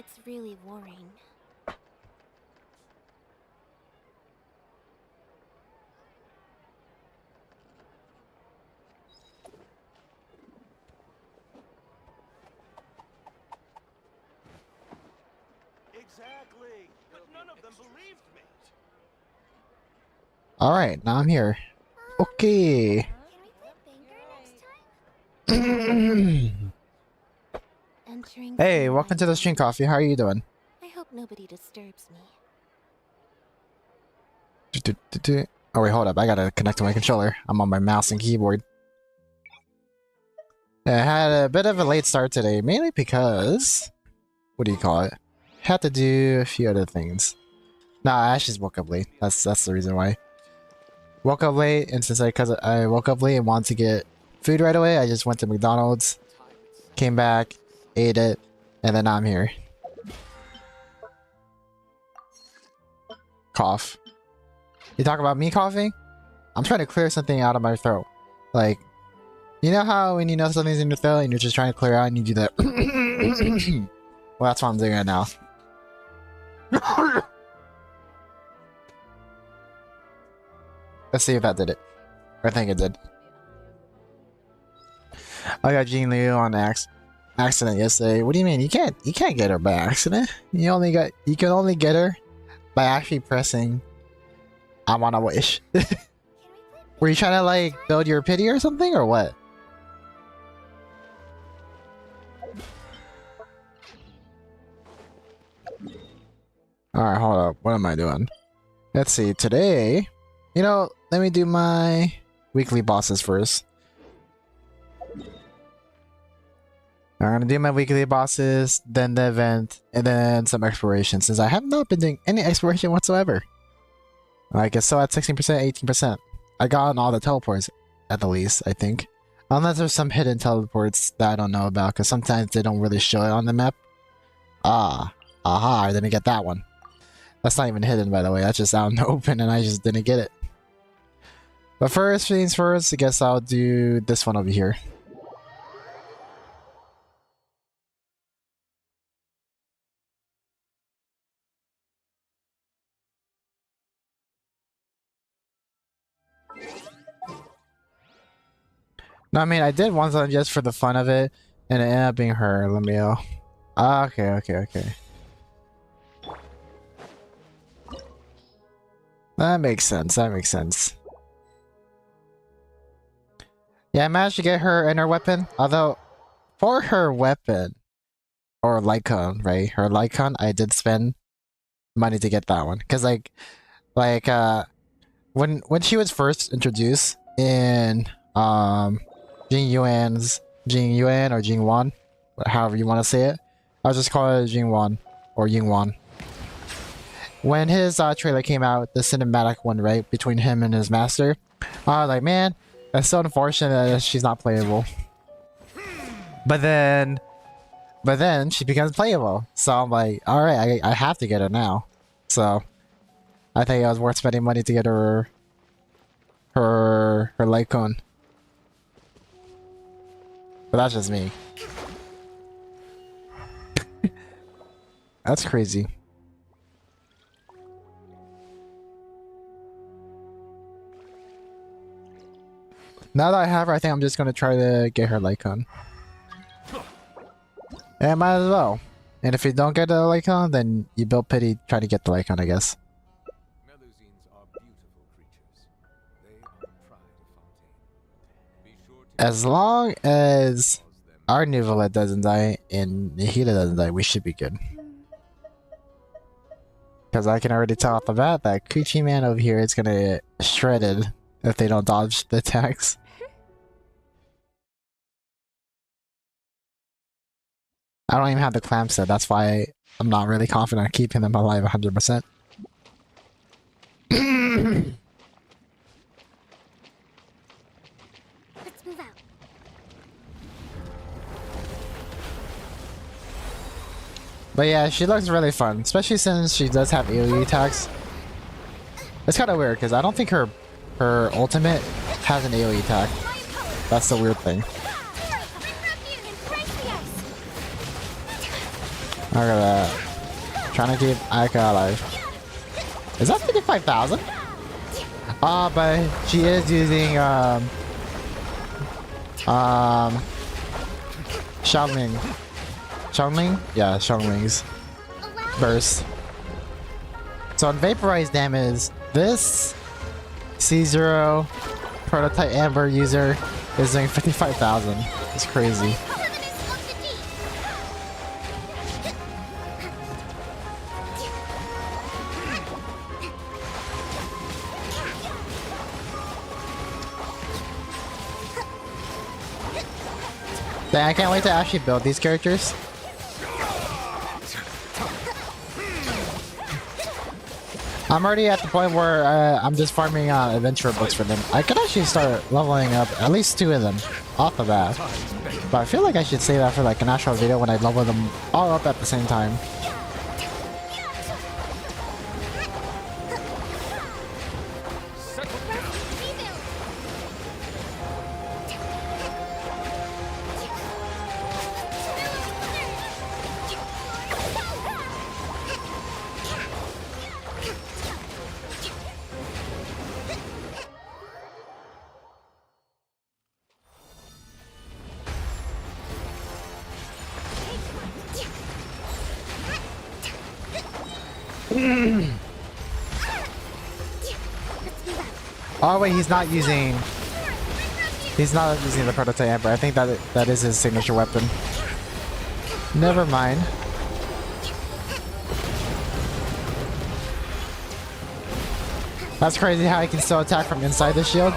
It's really worrying. Exactly, but none of them believed me. All right, now I'm here. Okay. Can we play Banker next time? Entering Hey, sunlight welcome to the stream, zone. Coffee. How are you doing? I hope nobody disturbs me. Oh wait, hold up. I gotta connect to my controller. I'm on my mouse and keyboard. I had a bit of a late start today, mainly because... What do you call it? Had to do a few other things. Nah, I just woke up late. That's the reason why. Woke up late, and since I woke up late and wanted to get food right away, I just went to McDonald's, came back, ate it, and then I'm here. Cough. You talk about me coughing? I'm trying to clear something out of my throat. Like, you know how when you know something's in your throat and you're just trying to clear out and you do that? Well, that's what I'm doing right now. Let's see if that did it. I think it did. I got Jean Liu on accident yesterday. What do you mean? You can't get her by accident. You can only get her by actually pressing I wanna wish. Were you trying to like build your pity or something or what? Alright, hold up. What am I doing? Let's see. Today, you know, let me do my weekly bosses first. I'm gonna do my weekly bosses, then the event, and then some exploration, since I have not been doing any exploration whatsoever. I guess so at 16%, 18%. I got all the teleports, at the least, I think. Unless there's some hidden teleports that I don't know about, because sometimes they don't really show it on the map. Aha, I didn't get that one. That's not even hidden, by the way. That's just out in the open, and I just didn't get it. But first things first, I guess I'll do this one over here. No, I mean, I did one just for the fun of it, and it ended up being her. Let me know. Okay. That makes sense. Yeah, I managed to get her inner weapon. Although, for her weapon, or Lycon, right? Her Lycon, I did spend money to get that one. Because, when she was first introduced in, Jing Yuan or Jingwan, however you want to say it. I'll just call it Jingwan or Yingwan. When his trailer came out, the cinematic one, right, between him and his master, I was like, man, that's so unfortunate that she's not playable. But then she becomes playable, so I'm like, all right, I have to get her now. So I think it was worth spending money to get her Lycon. But that's just me. That's crazy. Now that I have her, I think I'm just gonna try to get her Lycon. And might as well. And if you don't get the Lycon, then you build pity, try to get the Lycon, I guess. As long as our Nuvolet doesn't die and Nihila doesn't die, we should be good. Because I can already tell off the bat that Coochie Man over here is gonna get shredded if they don't dodge the attacks. I don't even have the clamp set, that's why I'm not really confident in keeping them alive 100%. Let's move out. But yeah, she looks really fun, especially since she does have AoE attacks. It's kind of weird because I don't think her ultimate has an AoE attack. That's the weird thing. Look at that. Trying to keep Aika alive. Is that 55,000? But she is using Xiaoling. Xiaoling? Yeah, Xiaoling's burst. So on vaporized damage, this C0 prototype Amber user is doing 55,000. It's crazy. Dang, I can't wait to actually build these characters. I'm already at the point where I'm just farming adventure books for them. I could actually start leveling up at least 2 of them off the bat. But I feel like I should save that for like an actual video when I level them all up at the same time. Oh wait, he's not using the prototype Amber. I think that is his signature weapon. Never mind. That's crazy how he can still attack from inside the shield.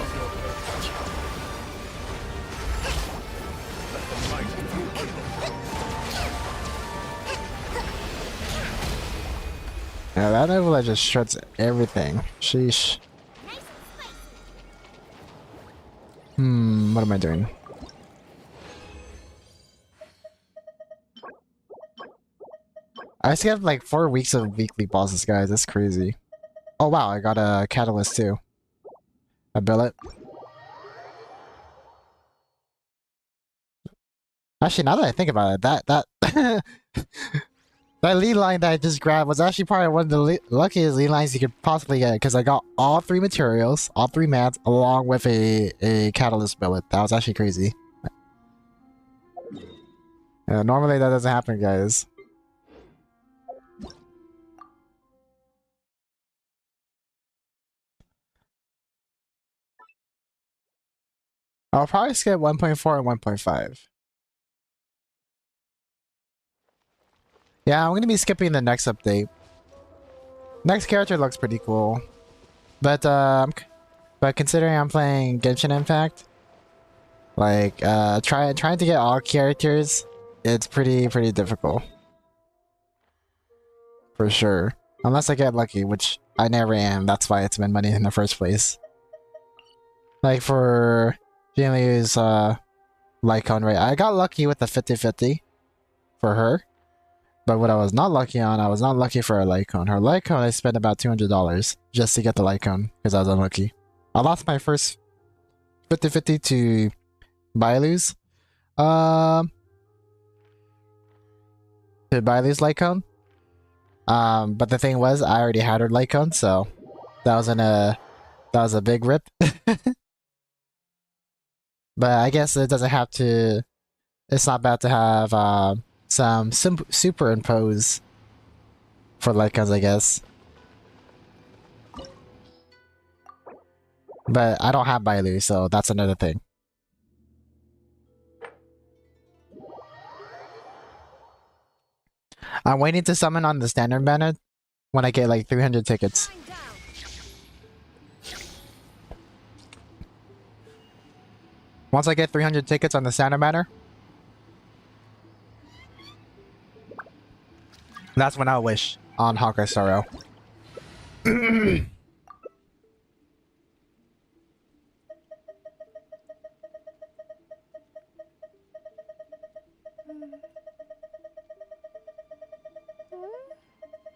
Yeah, that level just shreds everything. Sheesh. What am I doing? I still have like 4 weeks of weekly bosses, guys. That's crazy. Oh wow, I got a catalyst too. A billet. Actually, now that I think about it, that that lead line that I just grabbed was actually probably one of the luckiest lead lines you could possibly get, because I got all 3 materials, all 3 mats, along with a catalyst billet. That was actually crazy. Normally that doesn't happen, guys. I'll probably skip 1.4 and 1.5. Yeah, I'm gonna be skipping the next update. Next character looks pretty cool, but considering I'm playing Genshin Impact, like trying to get all characters, it's pretty difficult, for sure. Unless I get lucky, which I never am. That's why it's been money in the first place. Like for Jinliu's Lycon, right? I got lucky with the 50-50 for her. But what I was not lucky on, I was not lucky for her Lycon. Her Lycon, I spent about $200 just to get the Lycon, because I was unlucky. I lost my first 50-50 to Bailu's. To Bailu's Lycon. But the thing was, I already had her Lycon, so that was a big rip. But I guess it doesn't have to. It's not bad to have some superimpose for Lycons, I guess. But I don't have Bailu, so that's another thing. I'm waiting to summon on the standard banner when I get like 300 tickets. Once I get 300 tickets on the standard banner, that's when I'll wish on Hawkeye Sorrow.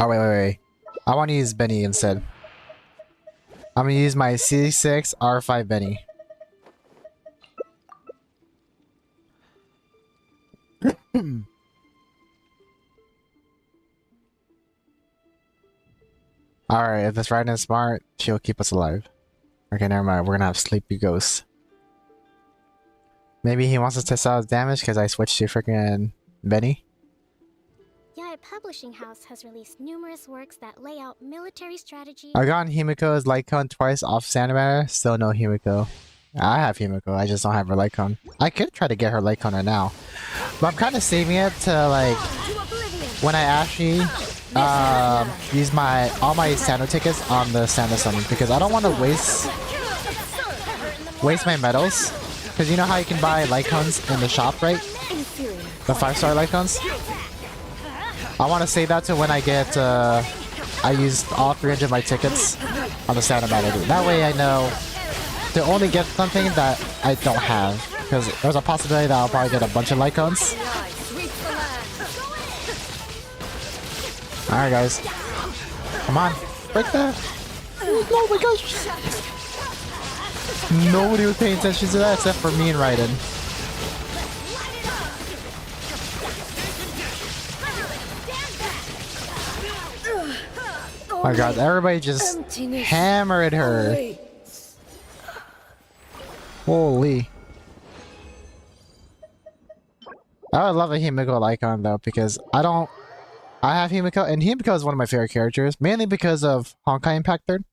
Oh, wait. I want to use Benny instead. I'm going to use my C6 R5 Benny. Alright, if this Raiden is smart, she'll keep us alive. Okay, never mind. We're gonna have Sleepy Ghost. Maybe he wants us to sell his damage because I switched to freaking Benny. Yaya Publishing House has released numerous works that lay out military strategy. I got Himiko's light cone twice off Sandmatter. Still no Himiko. I have Himiko, I just don't have her light cone. I could try to get her light cone right now. But I'm kind of saving it to like when I actually use all my Sando tickets on the Sando summon because I don't want to waste my medals. Because you know how you can buy light cones in the shop, right? The 5-star light cones? I want to save that to when I get, I used all 300 of my tickets on the Santa Battle. That way I know to only get something that I don't have. Because there's a possibility that I'll probably get a bunch of light cones. Alright guys. Come on. Break that. Oh my gosh. Nobody was paying attention to that except for me and Raiden. Oh my god, everybody just hammered her. Holy. I would love a Himiko icon though, because I have Himiko, and Himiko is one of my favorite characters, mainly because of Honkai Impact 3rd.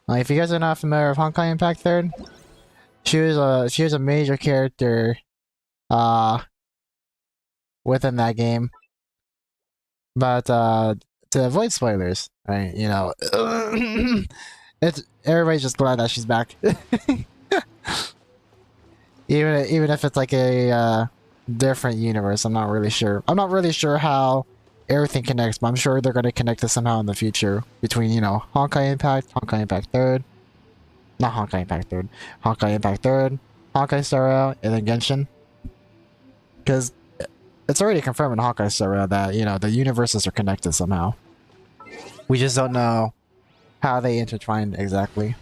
If you guys are not familiar with Honkai Impact 3rd, she was a major character within that game. But to avoid spoilers, right, you know, everybody's just glad that she's back. even if it's like a different universe, I'm not really sure. I'm not really sure how everything connects, but I'm sure they're going to connect this somehow in the future between, you know, Honkai Impact 3rd, not Honkai Impact 3rd, Honkai Impact 3rd, Honkai Star Rail, and then Genshin. Because it's already confirmed in Honkai Star Rail that, you know, the universes are connected somehow. We just don't know how they intertwined exactly.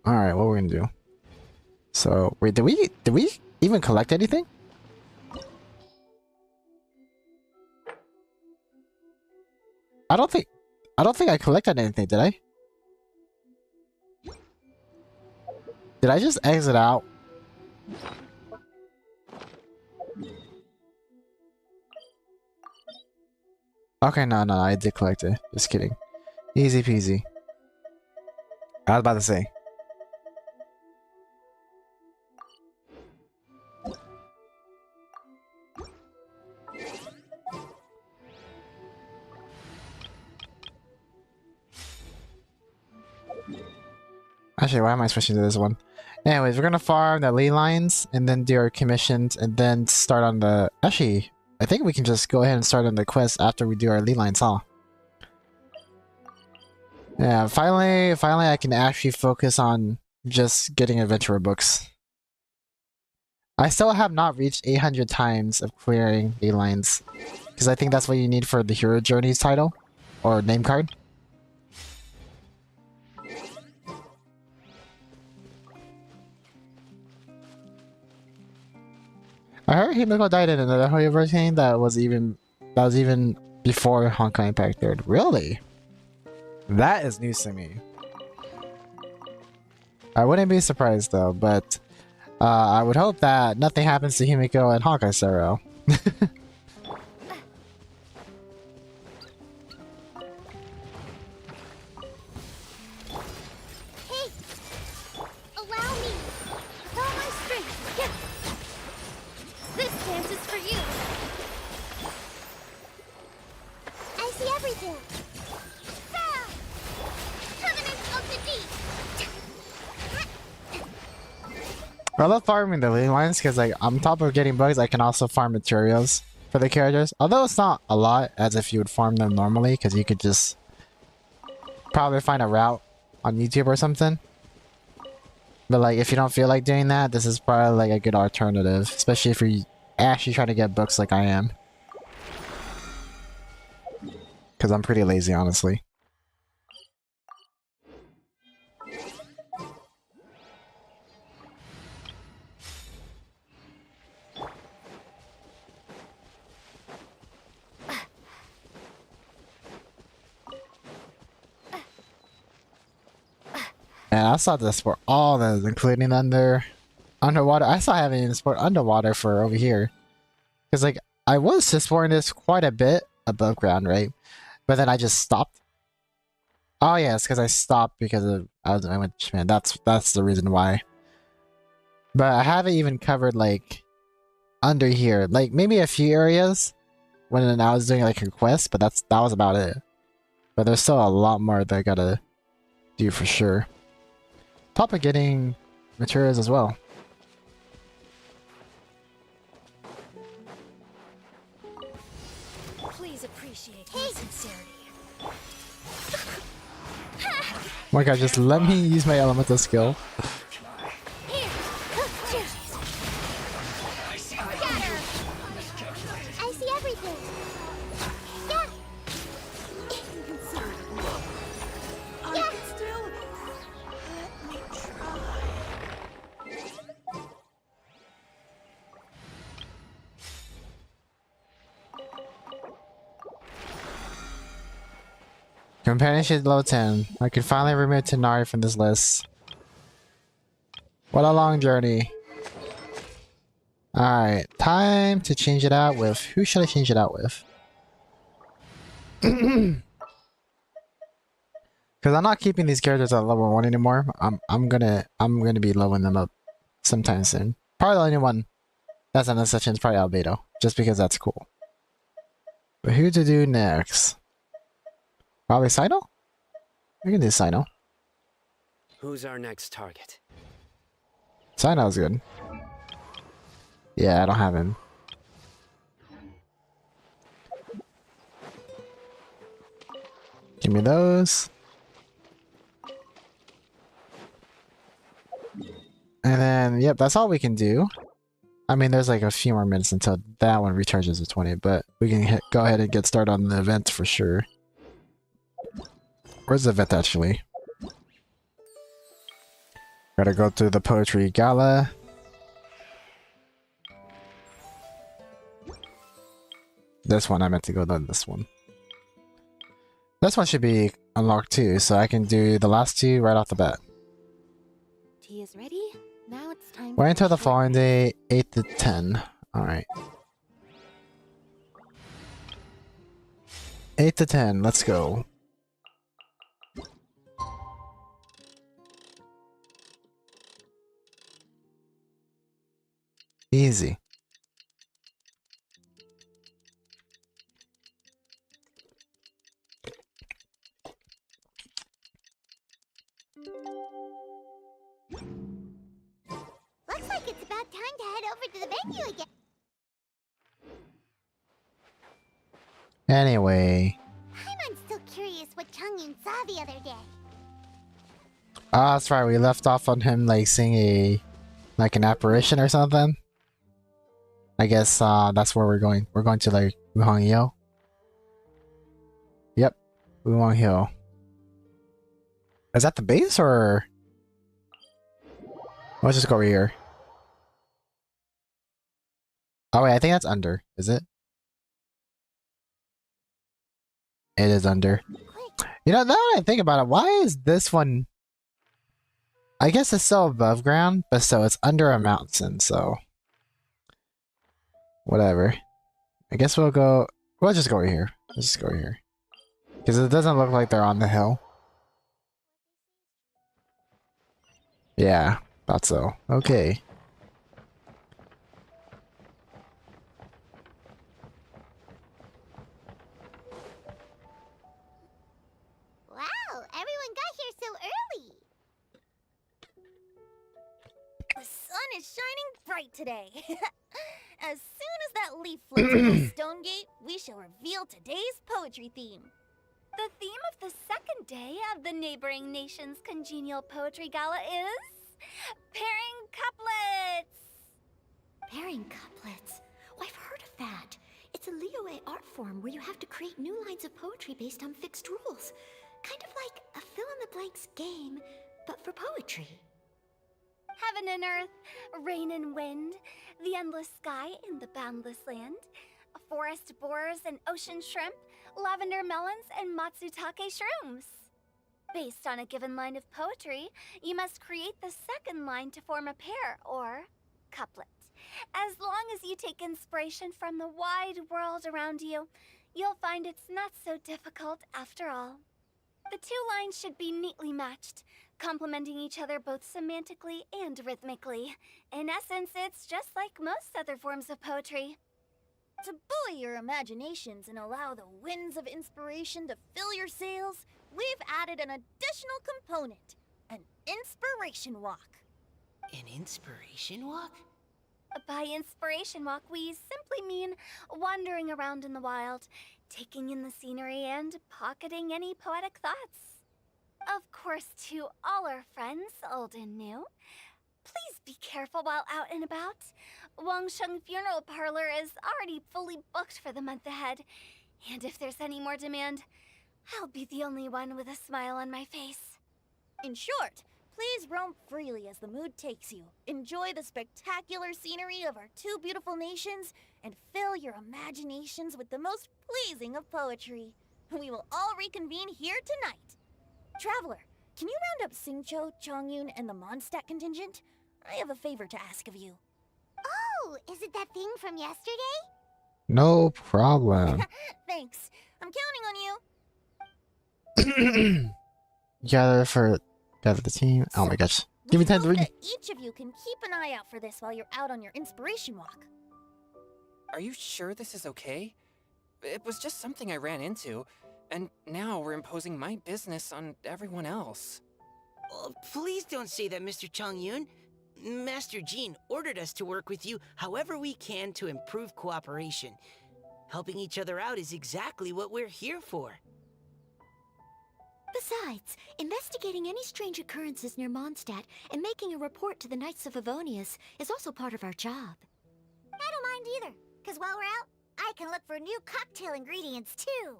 Alright, what we're gonna do. So, wait, did we even collect anything? I don't think I collected anything, did I? Did I just exit out? Okay, no, I did collect it. Just kidding. Easy peasy. I was about to say. Actually, why am I switching to this one? Anyways, we're gonna farm the ley lines and then do our commissions and then start on the... Actually, I think we can just go ahead and start on the quest after we do our ley lines, huh? Yeah, finally I can actually focus on just getting adventurer books. I still have not reached 800 times of clearing ley lines. Because I think that's what you need for the Hero Journeys title. Or name card. I heard Himiko died in another Hoyoverse game that was even before Honkai Impact 3rd. Really? That is news to me. I wouldn't be surprised though, but I would hope that nothing happens to Himiko and Honkai Star Rail. Hey! Allow me! With all my strength! Here! This dance is for you! I see everything! Ah! Covenant of the Deep! I love farming the ley lines because, like, on top of getting bugs, I can also farm materials for the characters. Although it's not a lot, as if you would farm them normally, because you could just probably find a route on YouTube or something. But, like, if you don't feel like doing that, this is probably, like, a good alternative. Especially if you're actually trying to get books like I am. Because I'm pretty lazy, honestly. And I saw this for all those, including underwater. I saw having this sport underwater for over here. Because, like, I was just sporting this quite a bit above ground, right? But then I just stopped. Oh, yeah, it's because I stopped because of I went, man, that's the reason why. But I haven't even covered, like, under here. Like, maybe a few areas when I was doing, like, a quest, but that was about it. But there's still a lot more that I gotta do for sure. Top of getting materials as well. Please appreciate my sincerity. Oh my god, just let me use my elemental skill. Here. Scatter. I see everything. Yeah. Yeah. Still, let me try. Companionship level 10. I can finally remove Tenari from this list. What a long journey. Alright, time to change it out with... Who should I change it out with? Because I'm not keeping these characters at level 1 anymore. I'm gonna be leveling them up sometime soon. Probably the only one that's on this section is probably Albedo. Just because that's cool. But who to do next? Probably Sino? We can do Sino. Who's our next target? Sino's good. Yeah, I don't have him. Give me those. And then, yep, that's all we can do. I mean, there's like a few more minutes until that one recharges to 20, but we can go ahead and get started on the event for sure. Where's the event actually? Gotta go through the poetry gala. This one, I meant to go to this one. This one should be unlocked too, so I can do the last two right off the bat. Tea is ready. Now it's time. Wait until the following day, 8 to 10. Alright. 8 to 10, let's go. Easy. Looks like it's about time to head over to the venue again. Anyway. I'm still curious what Chungyun saw the other day. Ah, that's right, we left off on him like seeing like an apparition or something. I guess that's where we're going. We're going to like Wuhangyo. Yep, Wuhangyo. Is that the base or? Let's just go over here. Oh wait, I think that's under. Is it? It is under. You know, now that I think about it, why is this one? I guess it's still above ground, but still it's under a mountain, so whatever. I guess we'll just go over here. Let's just go over here. Because it doesn't look like they're on the hill. Yeah, thought so. Okay. Wow, everyone got here so early. The sun is shining bright today. As soon as that leaf floats over the stone gate, we shall reveal today's poetry theme. The theme of the second day of the neighboring nation's congenial poetry gala is pairing couplets. Pairing couplets. Oh, I've heard of that. It's a Liyue art form where you have to create new lines of poetry based on fixed rules. Kind of like a fill-in-the-blanks game, but for poetry. Heaven and earth, rain and wind, the endless sky in the boundless land, forest boars and ocean shrimp, lavender melons and matsutake shrooms. Based on a given line of poetry, you must create the second line to form a pair, or couplet. As long as you take inspiration from the wide world around you, you'll find it's not so difficult after all. The two lines should be neatly matched, complementing each other both semantically and rhythmically. In essence, it's just like most other forms of poetry. To buoy your imaginations and allow the winds of inspiration to fill your sails, we've added an additional component, an inspiration walk. An inspiration walk? By inspiration walk, we simply mean wandering around in the wild, taking in the scenery and pocketing any poetic thoughts. Of course, to all our friends, old and new, please be careful while out and about. Wangsheng Funeral Parlor is already fully booked for the month ahead, and if there's any more demand, I'll be the only one with a smile on my face. In short, please roam freely as the mood takes you. Enjoy the spectacular scenery of our two beautiful nations, and fill your imaginations with the most pleasing of poetry. We will all reconvene here tonight. Traveler, can you round up Xingqiu, Chongyun, and the Mondstadt contingent? I have a favor to ask of you. Oh, is it that thing from yesterday? No problem. Thanks. I'm counting on you. Gather the team. Oh my gosh. Give me We time to hope read. that each of you can keep an eye out for this while you're out on your inspiration walk. Are you sure this is okay? It was just something I ran into, and now we're imposing my business on everyone else. Oh, please don't say that, Mr. Chongyun. Master Jean ordered us to work with you however we can to improve cooperation. Helping each other out is exactly what we're here for. Besides, investigating any strange occurrences near Mondstadt and making a report to the Knights of Avonius is also part of our job. I don't mind either, because while we're out, I can look for new cocktail ingredients too.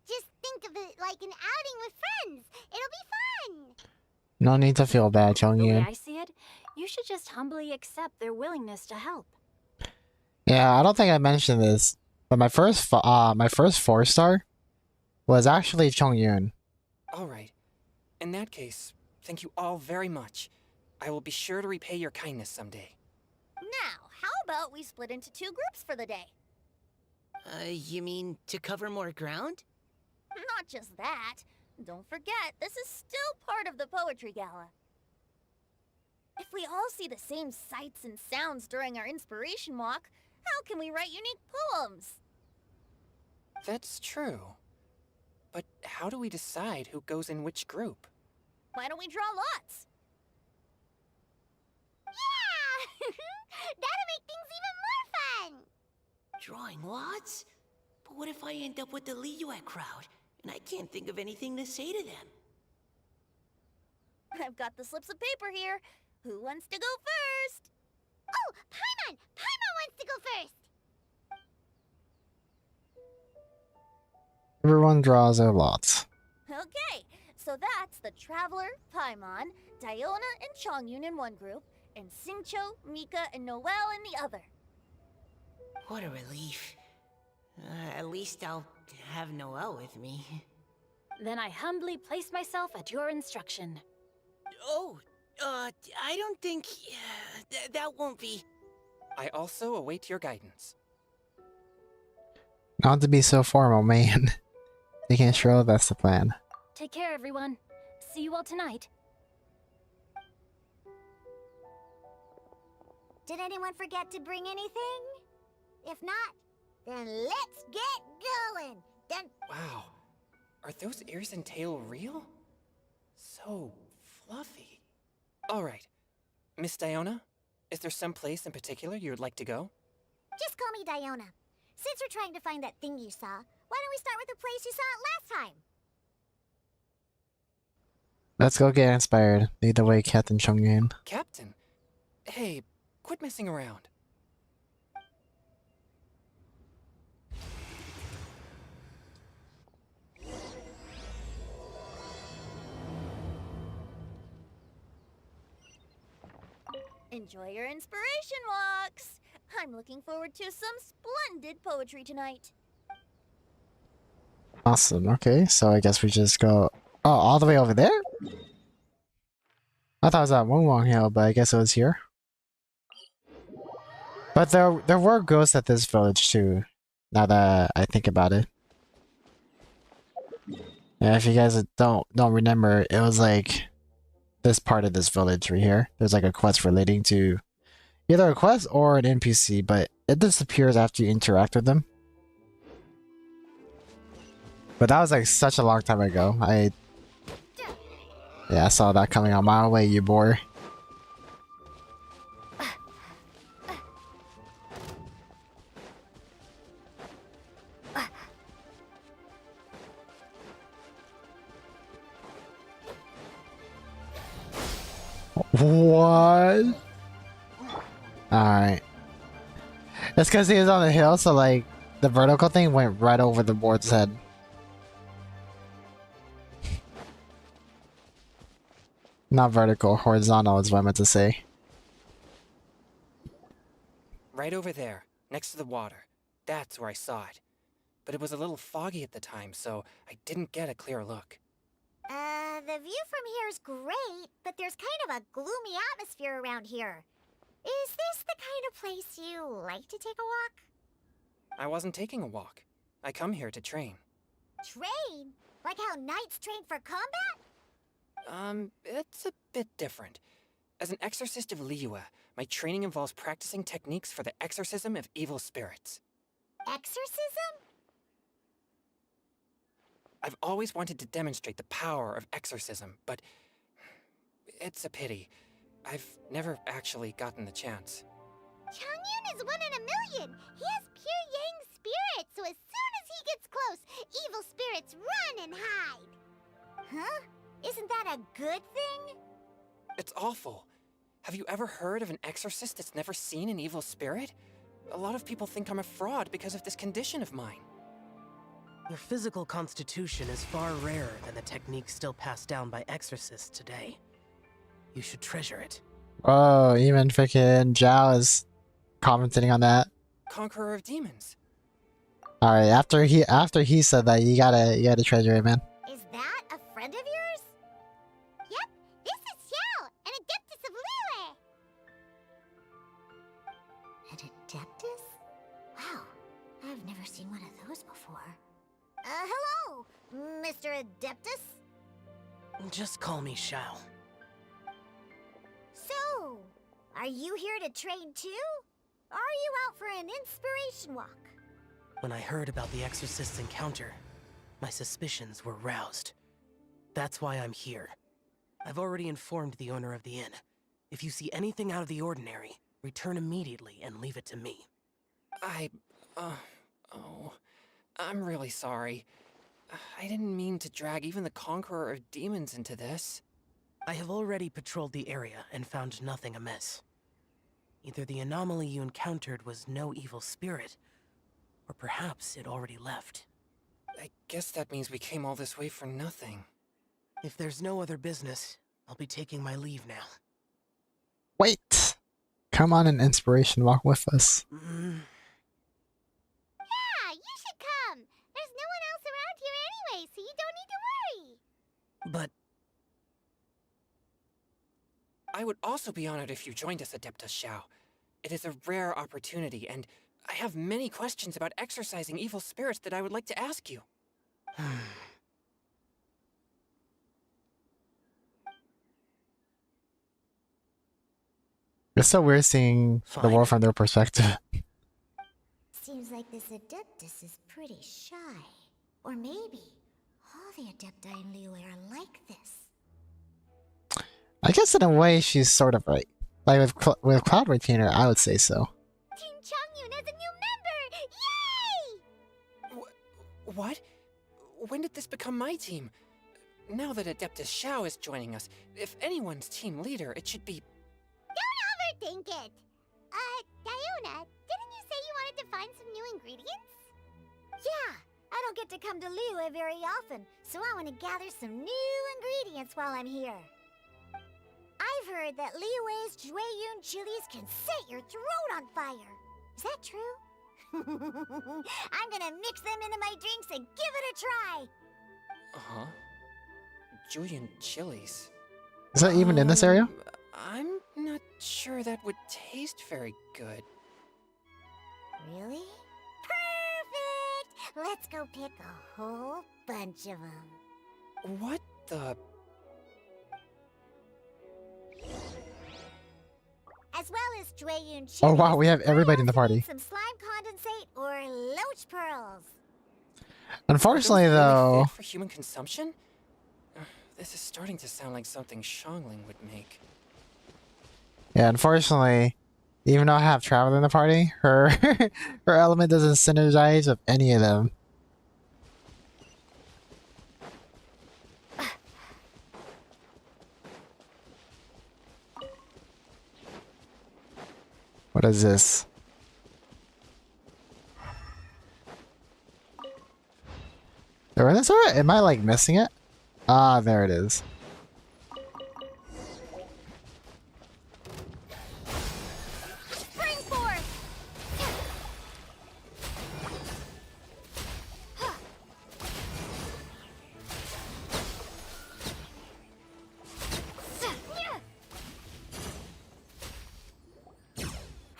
Just think of it like an outing with friends. It'll be fun. No need to feel bad, The way Chongyun. I see it, you should just humbly accept their willingness to help. Yeah, I don't think I mentioned this, but my first 4-star was actually Chongyun. All right. In that case, thank you all very much. I will be sure to repay your kindness someday. Now, how about we split into two groups for the day? You mean to cover more ground? Not just that. Don't forget, this is still part of the Poetry Gala. If we all see the same sights and sounds during our inspiration walk, how can we write unique poems? That's true. But how do we decide who goes in which group? Why don't we draw lots? Yeah! That'll make things even more fun! Drawing lots? But what if I end up with the Liyue crowd, and I can't think of anything to say to them? I've got the slips of paper here. Who wants to go first? Oh, Paimon! Paimon wants to go first! Everyone draws their lots. Okay, so that's the Traveler, Paimon, Diona, and Chongyun in one group, and Xingqiu, Mika, and Noelle in the other. What a relief. At least I'll have Noelle with me. Then I humbly place myself at your instruction. Oh, I don't think... that won't be... I also await your guidance. Not to be so formal, man. Taking a stroll, that's the plan. Take care, everyone. See you all tonight. Did anyone forget to bring anything? If not, then let's get going. Dun Wow. Are those ears and tail real? So fluffy. Alright. Miss Diona, is there some place in particular you would like to go? Just call me Diona. Since we're trying to find that thing you saw, why don't we start with the place you saw it last time? Let's go get inspired. Lead the way, Captain Chongyun. Captain? Hey, quit messing around. Enjoy your inspiration walks. I'm looking forward to some splendid poetry tonight. Awesome. Okay, so I guess we just go. Oh, all the way over there? I thought it was at Wong Hill, but I guess it was here. But there were ghosts at this village too. Now that I think about it. Yeah, if you guys don't remember, it was like this part of this village right here. There's like a quest relating to either a quest or an NPC, but it disappears after you interact with them. But that was like such a long time ago. Yeah, I saw that coming on my way, you boy. What? Alright. It's because he was on the hill, so like the vertical thing went right over the board's head. Not vertical, horizontal is what I meant to say. Right over there, next to the water. That's where I saw it. But it was a little foggy at the time, so I didn't get a clear look. The view from here is great, but there's kind of a gloomy atmosphere around here. Is this the kind of place you like to take a walk? I wasn't taking a walk. I come here to train. Train? Like how knights train for combat? It's a bit different. As an exorcist of Liyue, my training involves practicing techniques for the exorcism of evil spirits. Exorcism? I've always wanted to demonstrate the power of exorcism, but it's a pity. I've never actually gotten the chance. Chongyun is 1 in a million! He has pure yang spirit, so as soon as he gets close, evil spirits run and hide! Huh? Isn't that a good thing? It's awful. Have you ever heard of an exorcist that's never seen an evil spirit? A lot of people think I'm a fraud because of this condition of mine. Your physical constitution is far rarer than the techniques still passed down by exorcists today. You should treasure it. Oh, even freaking Zhao is commenting on that. Conqueror of demons. Alright, after he said that, you gotta treasure it, man. Is that a friend of yours? Yep, this is Xiao, an Adeptus of Liyue. An Adeptus? Wow, I've never seen one of those before. Hello, Mr. Adeptus? Just call me Shao. So, are you here to train too? Or are you out for an inspiration walk? When I heard about the exorcist's encounter, my suspicions were roused. That's why I'm here. I've already informed the owner of the inn. If you see anything out of the ordinary, return immediately and leave it to me. I'm really sorry. I didn't mean to drag even the Conqueror of Demons into this. I have already patrolled the area and found nothing amiss. Either the anomaly you encountered was no evil spirit, or perhaps it already left. I guess that means we came all this way for nothing. If there's no other business, I'll be taking my leave now. Wait! Come on an inspiration walk with us. Yeah, you should come. There's no one else around here anyway, so you don't need to worry. But I would also be honored if you joined us, Adeptus Shao. It is a rare opportunity, and I have many questions about exorcising evil spirits that I would like to ask you. It's so weird seeing the world from their perspective. Seems like this Adeptus is pretty shy. Or maybe all the Adepti in Liyue are like this. I guess in a way she's sort of right. Like with Cloud Retainer, I would say so. Team Chongyun has a new member! Yay! What? When did this become my team? Now that Adeptus Shao is joining us, if anyone's team leader, it should be... Don't overthink it! Diona, didn't you say you wanted to find some new ingredients? Yeah, I don't get to come to Liyue very often, so I want to gather some new ingredients while I'm here. I've heard that Liyue's Jueyun chilies can set your throat on fire. Is that true? I'm gonna mix them into my drinks and give it a try. Uh-huh. Julian chilies. Is that even in this area? I'm not sure that would taste very good. Really? Perfect! Let's go pick a whole bunch of them. What the... As well as Jueyun chilies. Oh wow, we have everybody in the party. Some slime condensate or loach pearls. Unfortunately, Are those really though, fit for human consumption? This is starting to sound like something Shangling would make. yeah, unfortunately, even though I have Travel in the party, her her element doesn't synergize with any of them. What is this? There is it? Am I like missing it? Ah, there it is. Spring forth!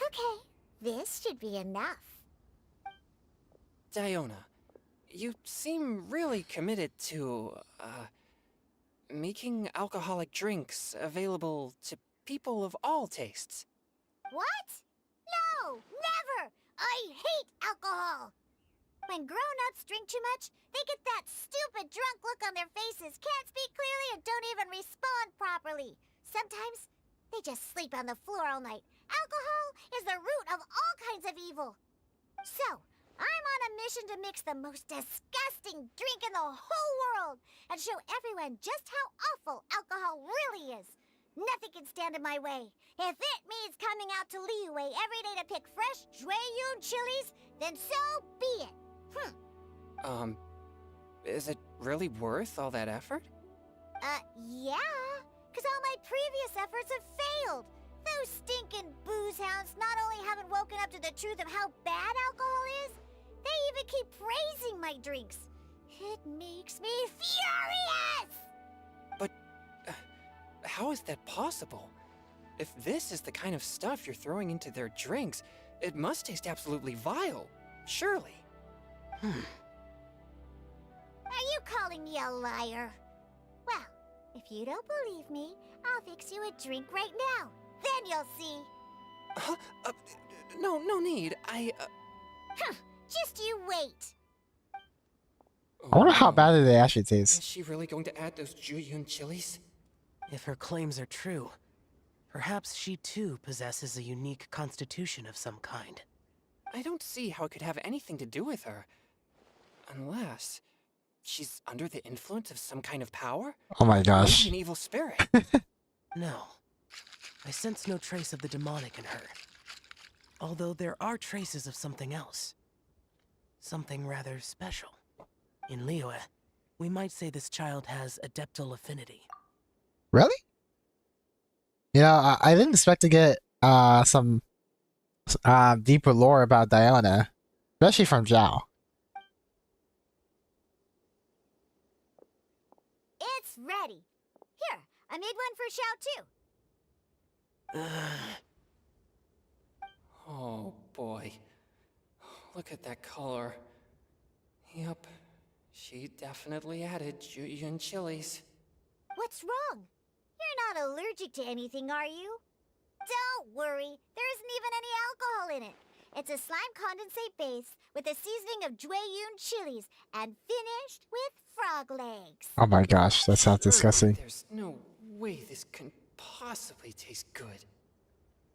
Okay, this should be enough. Diona, you seem really committed to, making alcoholic drinks available to people of all tastes. What? No, never! I hate alcohol! When grown-ups drink too much, they get that stupid drunk look on their faces, can't speak clearly, and don't even respond properly. Sometimes, they just sleep on the floor all night. Alcohol is the root of all kinds of evil. So, I'm on a mission to mix the most disgusting drink in the whole world and show everyone just how awful alcohol really is. Nothing can stand in my way. If it means coming out to Liyue every day to pick fresh Jueyun chilies, then so be it. Is it really worth all that effort? Yeah, because all my previous efforts have failed. Those stinking booze hounds not only haven't woken up to the truth of how bad alcohol is, they even keep praising my drinks. It makes me furious! But how is that possible? If this is the kind of stuff you're throwing into their drinks, it must taste absolutely vile, surely. Are you calling me a liar? Well, if you don't believe me, I'll fix you a drink right now. Then you'll see. Huh? No need. Just you wait. I wonder how Oh, bad they actually Is taste. she really going to add those Jueyun chilies? If her claims are true, perhaps she too possesses a unique constitution of some kind. I don't see how it could have anything to do with her. Unless she's under the influence of some kind of power? Oh my Maybe gosh. an evil spirit. No, I sense no trace of the demonic in her. Although there are traces of something else. Something rather special. In Liyue, we might say this child has adeptal affinity. Really? You know, I didn't expect to get some deeper lore about Diana, especially from Zhao. It's ready. Here, I made one for Xiao too. Oh boy. Look at that color. Yep. She definitely added Jueyun chilies. What's wrong? You're not allergic to anything, are you? Don't worry, there isn't even any alcohol in it. It's a slime condensate base with a seasoning of Jueyun chilies and finished with frog legs. Oh my gosh, that sounds disgusting. There's no way this can possibly taste good.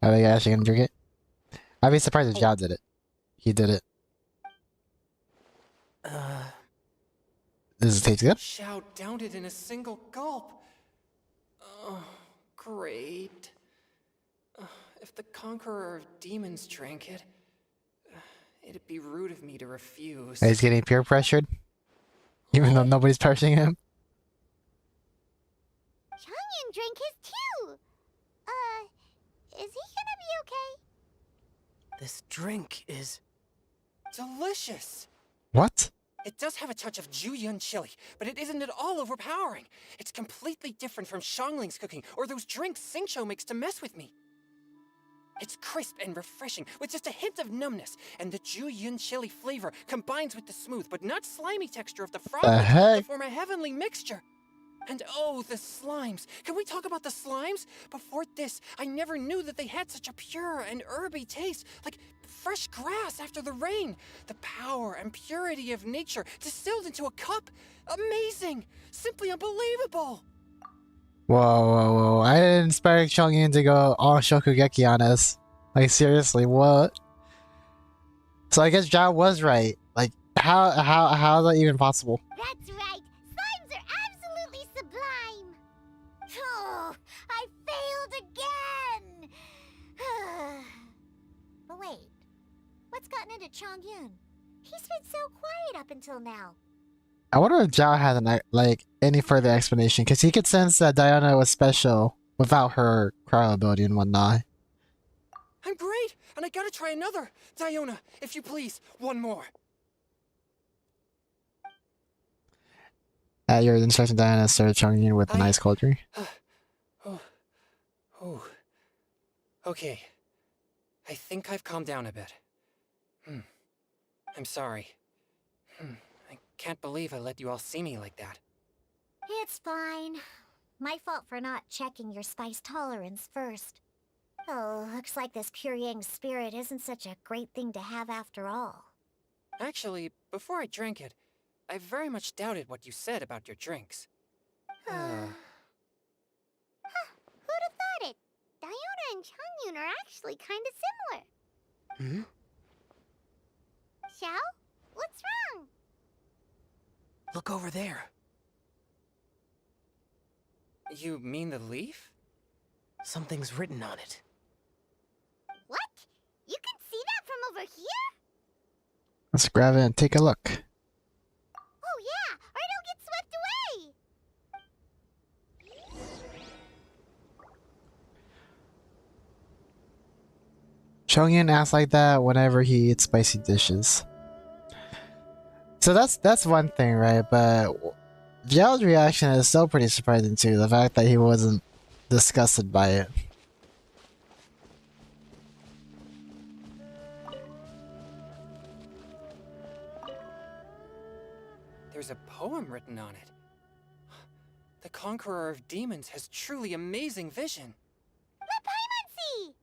Are they actually gonna drink it? I'd be surprised if Zhao did it. He did it. Does it taste good? Xiao downed it in a single gulp. Oh, great. If the Conqueror of Demons drank it, it'd be rude of me to refuse. He's getting peer pressured, even though nobody's pressuring him. Changyan drank his too. Is he gonna be okay? This drink is delicious. What? It does have a touch of Jueyun chili, but it isn't at all overpowering. It's completely different from Xiangling's cooking or those drinks Xingqiu makes to mess with me. It's crisp and refreshing, with just a hint of numbness, and the Jueyun chili flavor combines with the smooth but not slimy texture of the frog The legs heck? to form a heavenly mixture. And oh, the slimes! Can we talk about the slimes? Before this, I never knew that they had such a pure and herby taste, like fresh grass after the rain. The power and purity of nature distilled into a cup. Amazing! Simply unbelievable! Whoa. I didn't expect Chongyun to go all Shokugeki on us. Like, seriously, what? So I guess Zhao was right. Like, how is that even possible? That's right. Slimes are absolutely sublime. Oh, I failed again. But wait, what's gotten into Chongyun? He's been so quiet up until now. I wonder if Zhao has any further explanation, because he could sense that Diana was special without her cryo ability and whatnot. I'm great, and I gotta try another. Diona, if you please, one more. At your instruction, Diana started Chongyun with an ice cold drink. Okay. I think I've calmed down a bit. I'm sorry. I can't believe I let you all see me like that. It's fine. My fault for not checking your spice tolerance first. Oh, looks like this pure yang spirit isn't such a great thing to have after all. Actually, before I drank it, I very much doubted what you said about your drinks. Who'd have thought it? Diona and Chongyun are actually kind of similar. Xiao? What's wrong? Look over there. You mean the leaf? Something's written on it. What? You can see that from over here? Let's grab it and take a look. Oh yeah, or it'll get swept away! Chongyun acts like that whenever he eats spicy dishes. So that's one thing, right? But Zhao's reaction is still pretty surprising too. The fact that he wasn't disgusted by it. There's a poem written on it. The Conqueror of Demons has truly amazing vision. The Paimon Sea!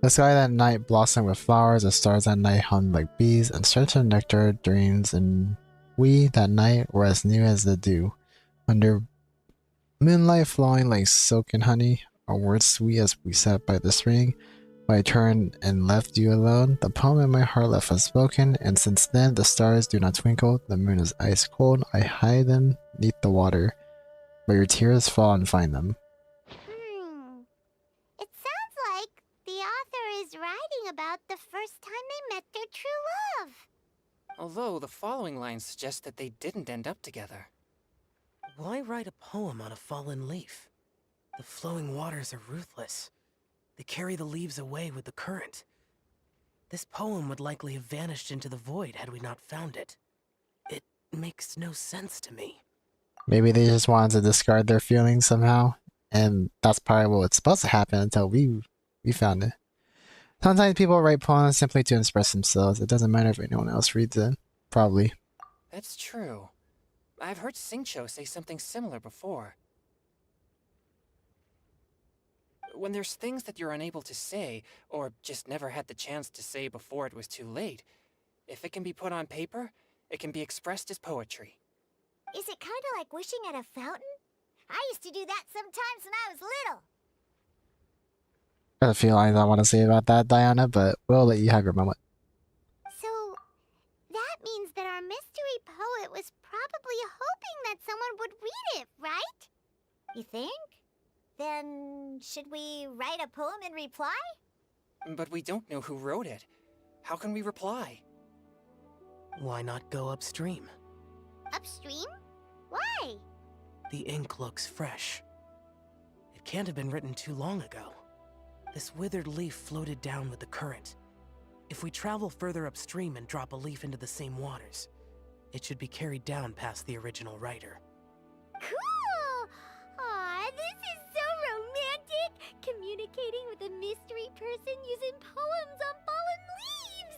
The sky that night blossomed with flowers, the stars that night hummed like bees, and certain nectar drains, and we that night were as new as the dew. Under moonlight flowing like silk and honey, our words sweet as we sat by the spring. When I turned and left you alone, the poem in my heart left unspoken, and since then the stars do not twinkle, the moon is ice cold, I hide them neath the water, but your tears fall and find them. It sounds like the author is writing about the first time they met their true love. Although the following lines suggest that they didn't end up together. Why write a poem on a fallen leaf? The flowing waters are ruthless. They carry the leaves away with the current. This poem would likely have vanished into the void had we not found it. It makes no sense to me. Maybe they just wanted to discard their feelings somehow, and that's probably what's supposed to happen until we found it. Sometimes people write poems simply to express themselves. It doesn't matter if anyone else reads it. Probably. That's true. I've heard Xingqiu say something similar before. When there's things that you're unable to say, or just never had the chance to say before it was too late, if it can be put on paper, it can be expressed as poetry. Is it kind of like wishing at a fountain? I used to do that sometimes when I was little. I have a feeling I want to say about that, Diana, but we'll let you have your moment. So, that means that our mystery poet was probably hoping that someone would read it, right? You think? Then, should we write a poem in reply? But we don't know who wrote it. How can we reply? Why not go upstream? Upstream? Why? The ink looks fresh. It can't have been written too long ago. This withered leaf floated down with the current. If we travel further upstream and drop a leaf into the same waters, it should be carried down past the original writer. Cool! Aw, this is so romantic! Communicating with a mystery person using poems on fallen leaves!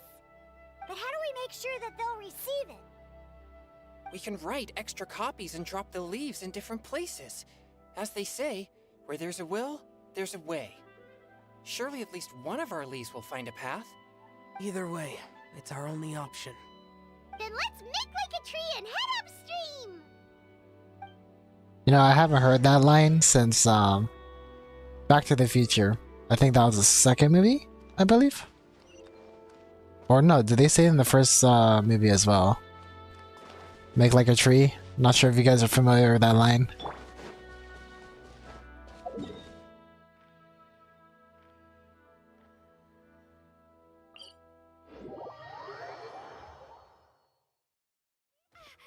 But how do we make sure that they'll receive it? We can write extra copies and drop the leaves in different places. As they say, where there's a will, there's a way. Surely at least one of our leaves will find a path. Either way, it's our only option. Then let's make like a tree and head upstream! You know, I haven't heard that line since Back to the Future. I think that was the second movie, I believe. Or no, did they say it in the first movie as well? Make like a tree. Not sure if you guys are familiar with that line.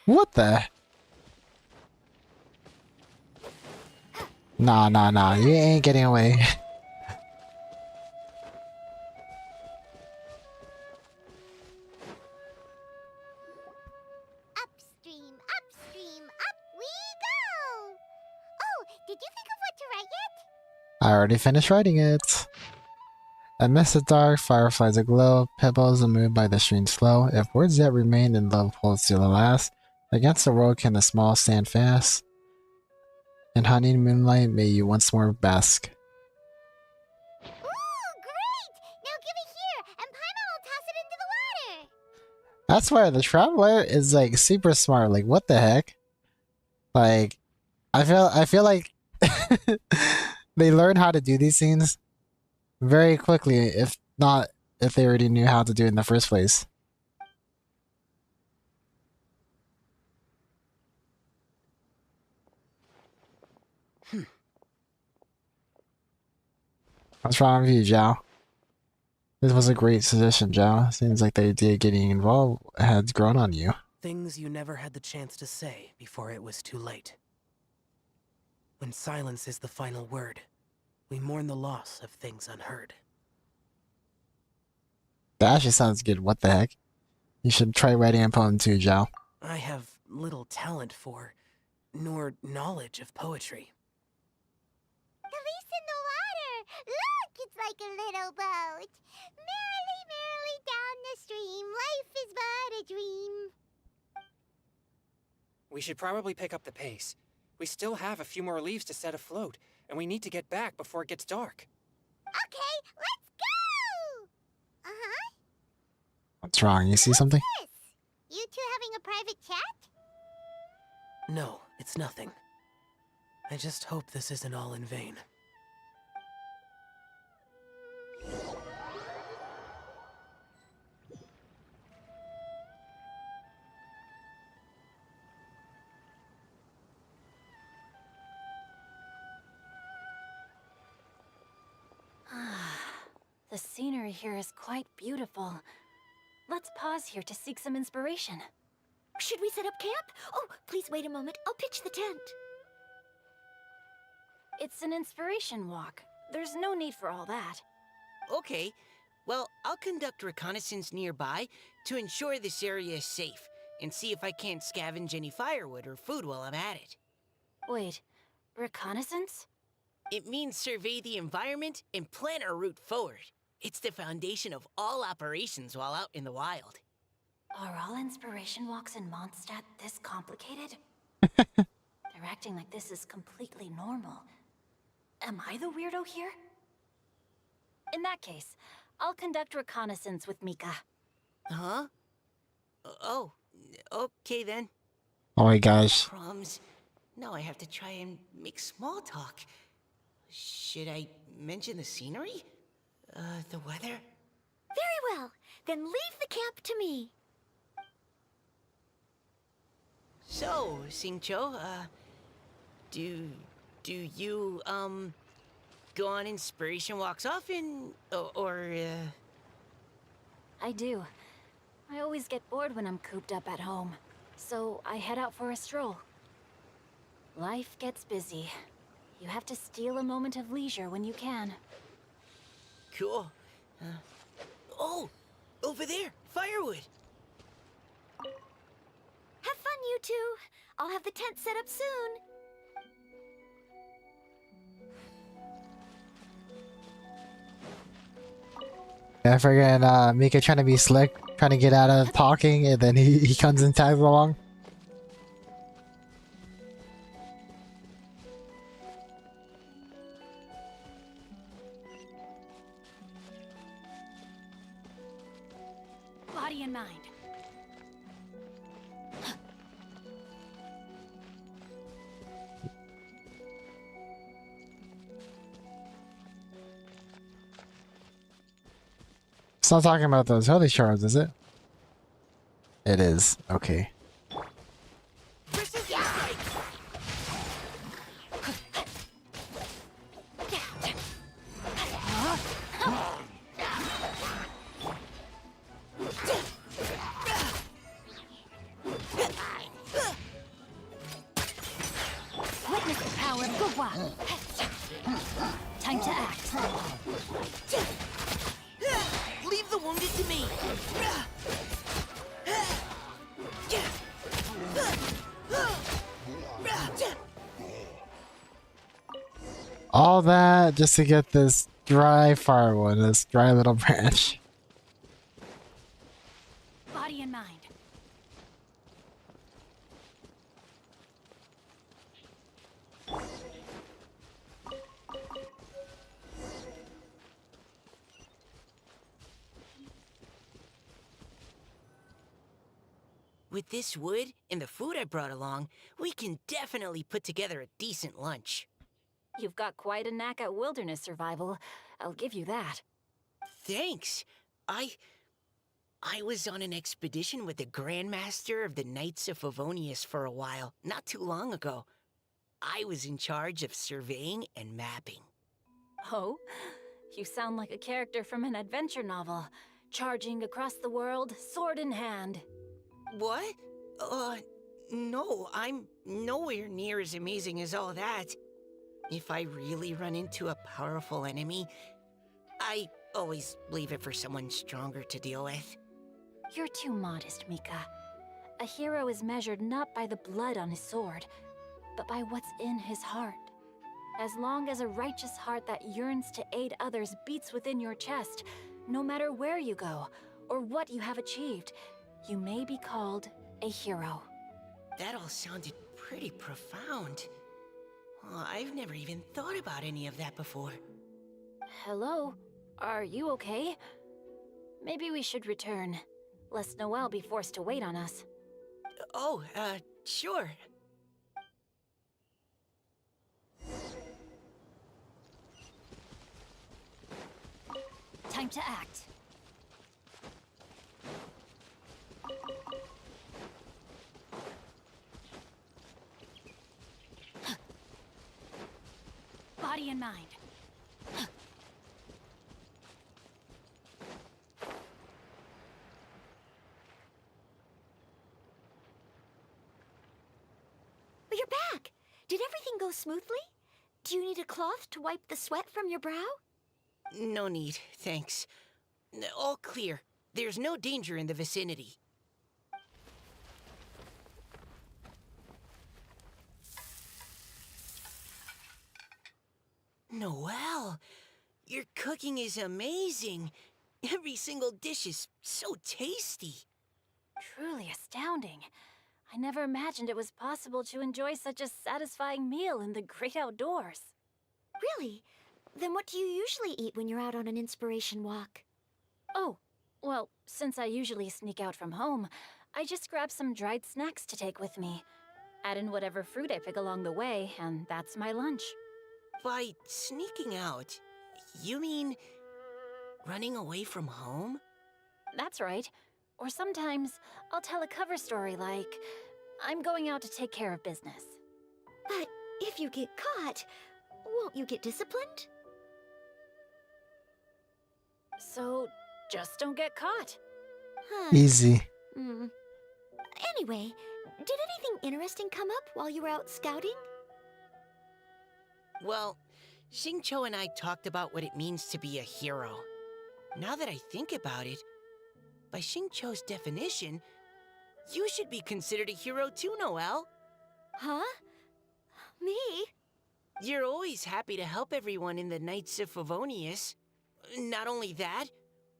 What the? Nah, you ain't getting away. Upstream, upstream, up we go! Oh, did you think of what to write yet? I already finished writing it. Amidst the dark, fireflies aglow, pebbles are moved by the stream's flow. If words yet remain in love holds to the last, against the world can the small stand fast. In honeyed moonlight may you once more bask. Ooh, great! Now give it here, and Paimon will toss it into the water! That's why the Traveler is like super smart. Like what the heck? Like I feel like they learn how to do these things very quickly, if not if they already knew how to do it in the first place. What's wrong with you, Zhao? This was a great suggestion, Zhao. Seems like the idea of getting involved has grown on you. Things you never had the chance to say before it was too late. When silence is the final word, we mourn the loss of things unheard. That actually sounds good. What the heck? You should try writing a poem too, Zhao. I have little talent for, nor knowledge of poetry. The leaf's in the water! Look, it's like a little boat! Merrily, merrily down the stream, life is but a dream. We should probably pick up the pace. We still have a few more leaves to set afloat, and we need to get back before it gets dark. Okay, let's go! Uh-huh. What's wrong? You see something? Yes! You two having a private chat? No, it's nothing. I just hope this isn't all in vain. The scenery here is quite beautiful. Let's pause here to seek some inspiration. Should we set up camp? Oh, please wait a moment. I'll pitch the tent. It's an inspiration walk. There's no need for all that. Okay. Well, I'll conduct reconnaissance nearby to ensure this area is safe, and see if I can't scavenge any firewood or food while I'm at it. Wait, reconnaissance? It means survey the environment and plan our route forward. It's the foundation of all operations while out in the wild. Are all inspiration walks in Mondstadt this complicated? They're acting like this is completely normal. Am I the weirdo here? In that case, I'll conduct reconnaissance with Mika. Huh? Oh, okay then. Oh my gosh. Crumbs. Now I have to try and make small talk. Should I mention the scenery? The weather? Very well. Then leave the camp to me. So, Xingqiu, do you, go on inspiration walks often? Or I do. I always get bored when I'm cooped up at home, so I head out for a stroll. Life gets busy. You have to steal a moment of leisure when you can. Cool. Oh, Over there, firewood. Have fun, you two. I'll have the tent set up soon. Yeah, friggin' Mika trying to be slick, trying to get out of talking, and then he comes and tags along. Body and mind. It's not talking about those holy shards, is it? It is. Okay. Witness the power of Gugwa. Time to act. Leave the wounded to me. All that just to get this dry firewood, this dry little branch. Body and mind. With this wood and the food I brought along, we can definitely put together a decent lunch. You've got quite a knack at wilderness survival. I'll give you that. Thanks. I was on an expedition with the Grandmaster of the Knights of Favonius for a while, not too long ago. I was in charge of surveying and mapping. Oh? You sound like a character from an adventure novel. Charging across the world, sword in hand. What? No, I'm nowhere near as amazing as all that. If I really run into a powerful enemy, I always leave it for someone stronger to deal with. You're too modest, Mika. A hero is measured not by the blood on his sword, but by what's in his heart. As long as a righteous heart that yearns to aid others beats within your chest, no matter where you go or what you have achieved, you may be called a hero. That all sounded pretty profound. Well, I've never even thought about any of that before. Hello? Are you okay? Maybe we should return, lest Noelle be forced to wait on us. Oh, sure. Time to act. Body and mind. You're back! Did everything go smoothly? Do you need a cloth to wipe the sweat from your brow? No need, thanks. All clear. There's no danger in the vicinity. Noelle, your cooking is amazing. Every single dish is so tasty. Truly astounding. I never imagined it was possible to enjoy such a satisfying meal in the great outdoors. Really? Then what do you usually eat when you're out on an inspiration walk? Oh, well, since I usually sneak out from home, I just grab some dried snacks to take with me. Add in whatever fruit I pick along the way, and that's my lunch. By sneaking out, you mean running away from home? That's right. Or sometimes I'll tell a cover story like, I'm going out to take care of business. But if you get caught, won't you get disciplined? So, just don't get caught. Huh. Easy. Anyway, did anything interesting come up while you were out scouting? Well, Xingqiu and I talked about what it means to be a hero. Now that I think about it, by Xingqiu's definition, you should be considered a hero too, Noelle. Huh? Me? You're always happy to help everyone in the Knights of Favonius. Not only that,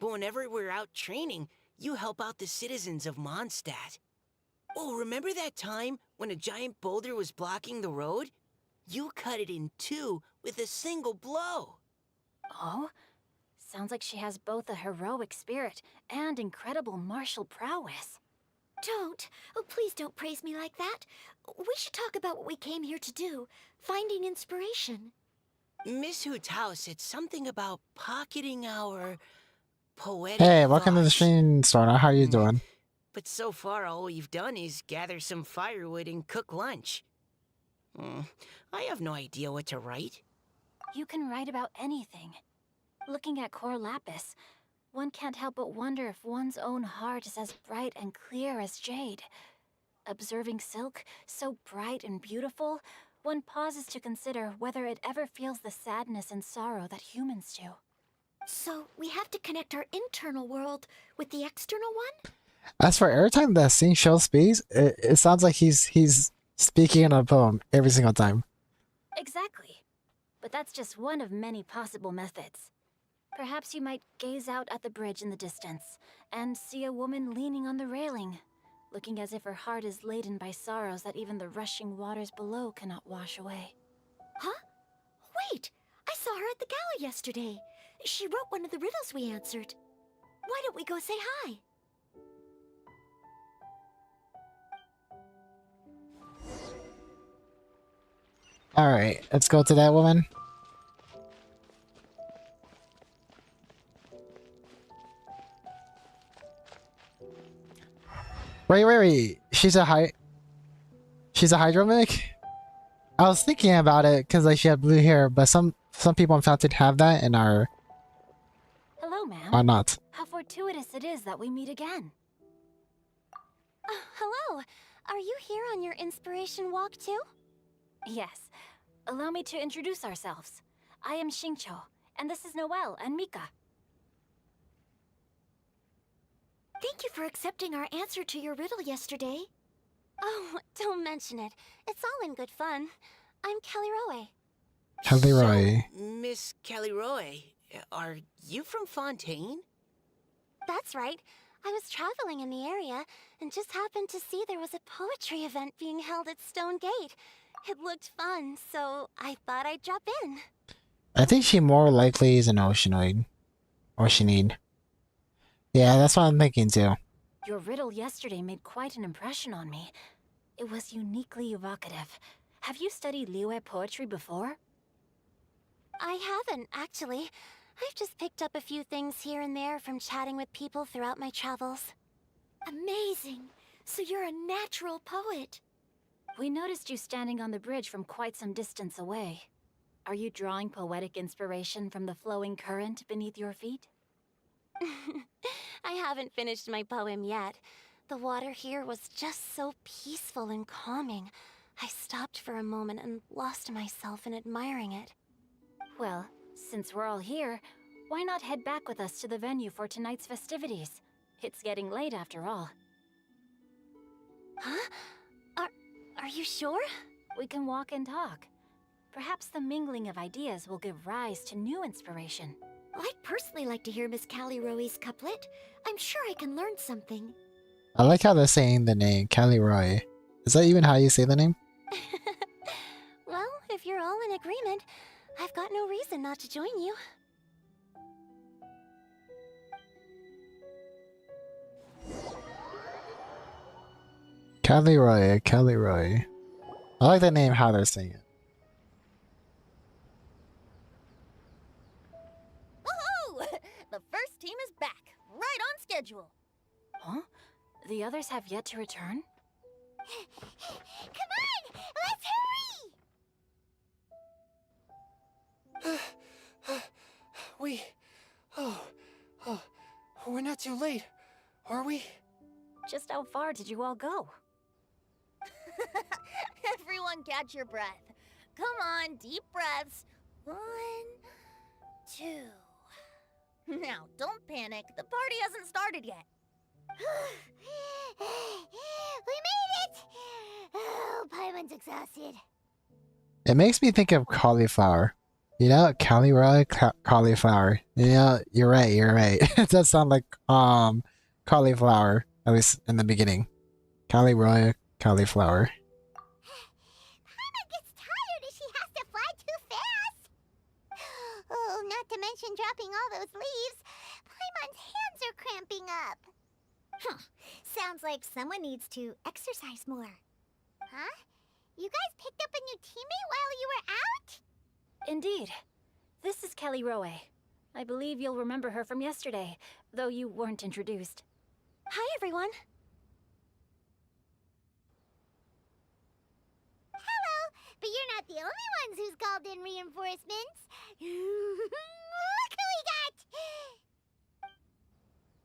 but whenever we're out training, you help out the citizens of Mondstadt. Oh, remember that time when a giant boulder was blocking the road? You cut it in two with a single blow. Oh? Sounds like she has both a heroic spirit and incredible martial prowess. Don't. Oh, please don't praise me like that. We should talk about what we came here to do. Finding inspiration. Miss Hu Tao said something about pocketing our poetic Hey, welcome to the thoughts. stream, Storna. How you doing? But so far, all we've done is gather some firewood and cook lunch. I have no idea what to write. You can write about anything. Looking at Cor Lapis, one can't help but wonder if one's own heart is as bright and clear as jade. Observing silk, so bright and beautiful, one pauses to consider whether it ever feels the sadness and sorrow that humans do. So, we have to connect our internal world with the external one? As for every time that Sing Show speaks, it sounds like he's speaking in a poem every single time. Exactly. But that's just one of many possible methods. Perhaps you might gaze out at the bridge in the distance and see a woman leaning on the railing, looking as if her heart is laden by sorrows that even the rushing waters below cannot wash away. Huh? Wait! I saw her at the gala yesterday. She wrote one of the riddles we answered. Why don't we go say hi? Alright, let's go to that woman. Wait. She's a hydromic? I was thinking about it because like she had blue hair, but some people in fact did have that and are Hello, ma'am. not. How fortuitous it is that we meet again. Hello. Are you here on your inspiration walk too? Yes. Allow me to introduce ourselves. I am Xingqiu, and this is Noelle and Mika. Thank you for accepting our answer to your riddle yesterday. Oh, don't mention it. It's all in good fun. I'm Kelly Rowe. Kelly Roy. So, Miss Kelly Roy, are you from Fontaine? That's right. I was traveling in the area and just happened to see there was a poetry event being held at Stone Gate. It looked fun, so I thought I'd drop in. I think she more likely is an Oceanoid. Oceanid. Yeah, that's what I'm thinking too. Your riddle yesterday made quite an impression on me. It was uniquely evocative. Have you studied Liyue poetry before? I haven't, actually. I've just picked up a few things here and there from chatting with people throughout my travels. Amazing! So you're a natural poet. We noticed you standing on the bridge from quite some distance away. Are you drawing poetic inspiration from the flowing current beneath your feet? I haven't finished my poem yet. The water here was just so peaceful and calming. I stopped for a moment and lost myself in admiring it. Well, since we're all here, why not head back with us to the venue for tonight's festivities? It's getting late after all. Huh? Are you sure? We can walk and talk. Perhaps the mingling of ideas will give rise to new inspiration. I'd personally like to hear Miss Callie Rowe's couplet. I'm sure I can learn something. I like how they're saying the name, Kelly Roy. Is that even how you say the name? Well, if you're all in agreement, I've got no reason not to join you. Kelly Roy, Kelly Roy. I like the name, how they're saying it. Woohoo! The first team is back, right on schedule. Huh? The others have yet to return? Come on, let's hurry! We're not too late, are we? Just how far did you all go? Everyone catch your breath. Come on, deep breaths. 1, 2. Now, don't panic. The party hasn't started yet. We made it! Oh, Paimon's exhausted. It makes me think of cauliflower. You know, cauliflower. You know, you're right. It does sound like cauliflower, at least in the beginning. Cauliflower. Paimon gets tired if she has to fly too fast. Oh, not to mention dropping all those leaves. Paimon's hands are cramping up. Sounds like someone needs to exercise more. Huh? You guys picked up a new teammate while you were out? Indeed. This is Kelly Rowe. I believe you'll remember her from yesterday, though you weren't introduced. Hi, everyone. Hello, but you're not the only ones who's called in reinforcements. Look who we got!